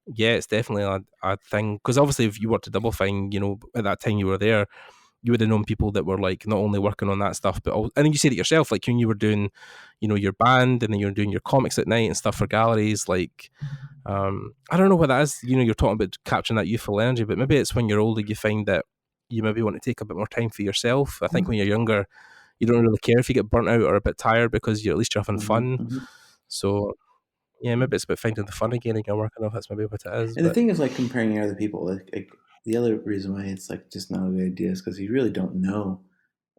yeah, it's definitely a thing. Because obviously, if you worked at Double Fine, at that time you were there, you would have known people that were like not only working on that stuff, but and then you said it yourself, like when you were doing, your band and then you were doing your comics at night and stuff for galleries, like I don't know what that is. You're talking about capturing that youthful energy, but maybe it's when you're older you find that you maybe want to take a bit more time for yourself. I think when you're younger, you don't really care if you get burnt out or a bit tired because you're at least you're having Mhm, fun. mhm. So yeah, maybe it's about finding the fun again in your work. I don't know if that's maybe what it is, And the but thing is, like comparing to other people, like the other reason why it's like just not a good idea is because you really don't know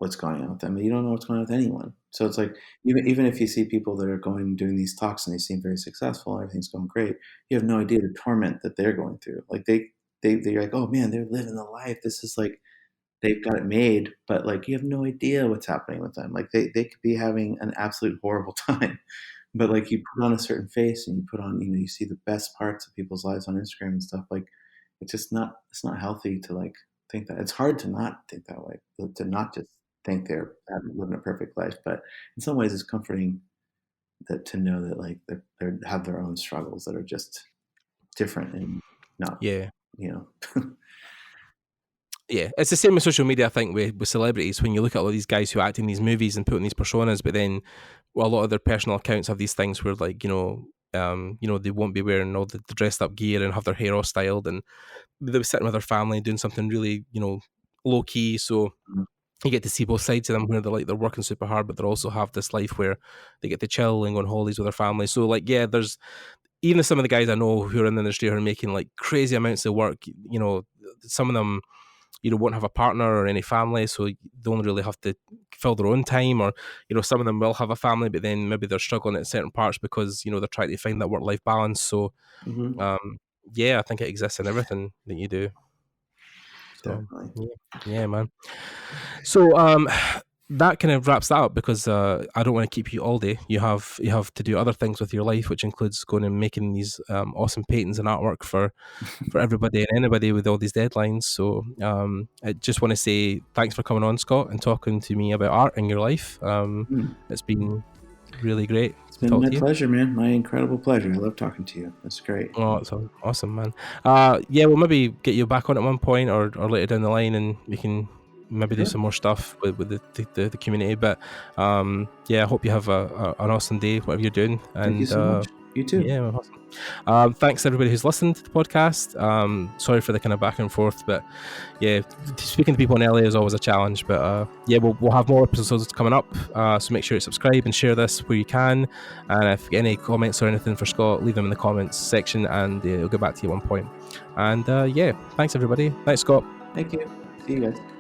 what's going on with them. You don't know what's going on with anyone. So it's like, even if you see people that are going and doing these talks and they seem very successful, everything's going great, you have no idea the torment that they're going through. Like they're like, oh man, they're living the life. This is like, they've got it made, but like, you have no idea what's happening with them. Like they could be having an absolute horrible time, but like you put on a certain face and you put on, you see the best parts of people's lives on Instagram and stuff. Like it's not healthy to like think that. It's hard to not think that way, to not just think they're living a perfect life. But in some ways it's comforting that to know that like they have their own struggles that are just different and not, Yeah. Yeah, it's the same with social media, I think, with celebrities. When you look at all these guys who act in these movies and put in these personas, but then a lot of their personal accounts have these things where, like, they won't be wearing all the dressed up gear and have their hair all styled, and they'll be sitting with their family doing something really, low key. So you get to see both sides of them, where they're working super hard, but they also have this life where they get to chill and go on holidays with their family. So like, yeah, there's even some of the guys I know who are in the industry who are making like crazy amounts of work. Some of them, won't have a partner or any family, so they only really have to fill their own time. Or, some of them will have a family, but then maybe they're struggling at certain parts because, they're trying to find that work-life balance. So, yeah, I think it exists in everything that you do. So, yeah, man. So, that kind of wraps that up, because I don't want to keep you all day. You have to do other things with your life, which includes going and making these awesome paintings and artwork for everybody and anybody with all these deadlines. So I just want to say thanks for coming on, Scott, and talking to me about art in your life. It's been really great. It's been my pleasure, man. My incredible pleasure. I love talking to you. That's great. Oh, it's awesome, man. Yeah, we'll maybe get you back on at one point or later down the line, and we can maybe do some more stuff with the community. But yeah, I hope you have an awesome day, whatever you're doing. And thank you so much. You too. Yeah, awesome. Thanks everybody who's listened to the podcast. Sorry for the kind of back and forth, but yeah, speaking to people in LA is always a challenge. But yeah, we'll have more episodes coming up. So make sure you subscribe and share this where you can. And if you get any comments or anything for Scott, leave them in the comments section, and he'll get back to you at one point. And yeah, thanks everybody. Thanks, Scott. Thank you. See you guys.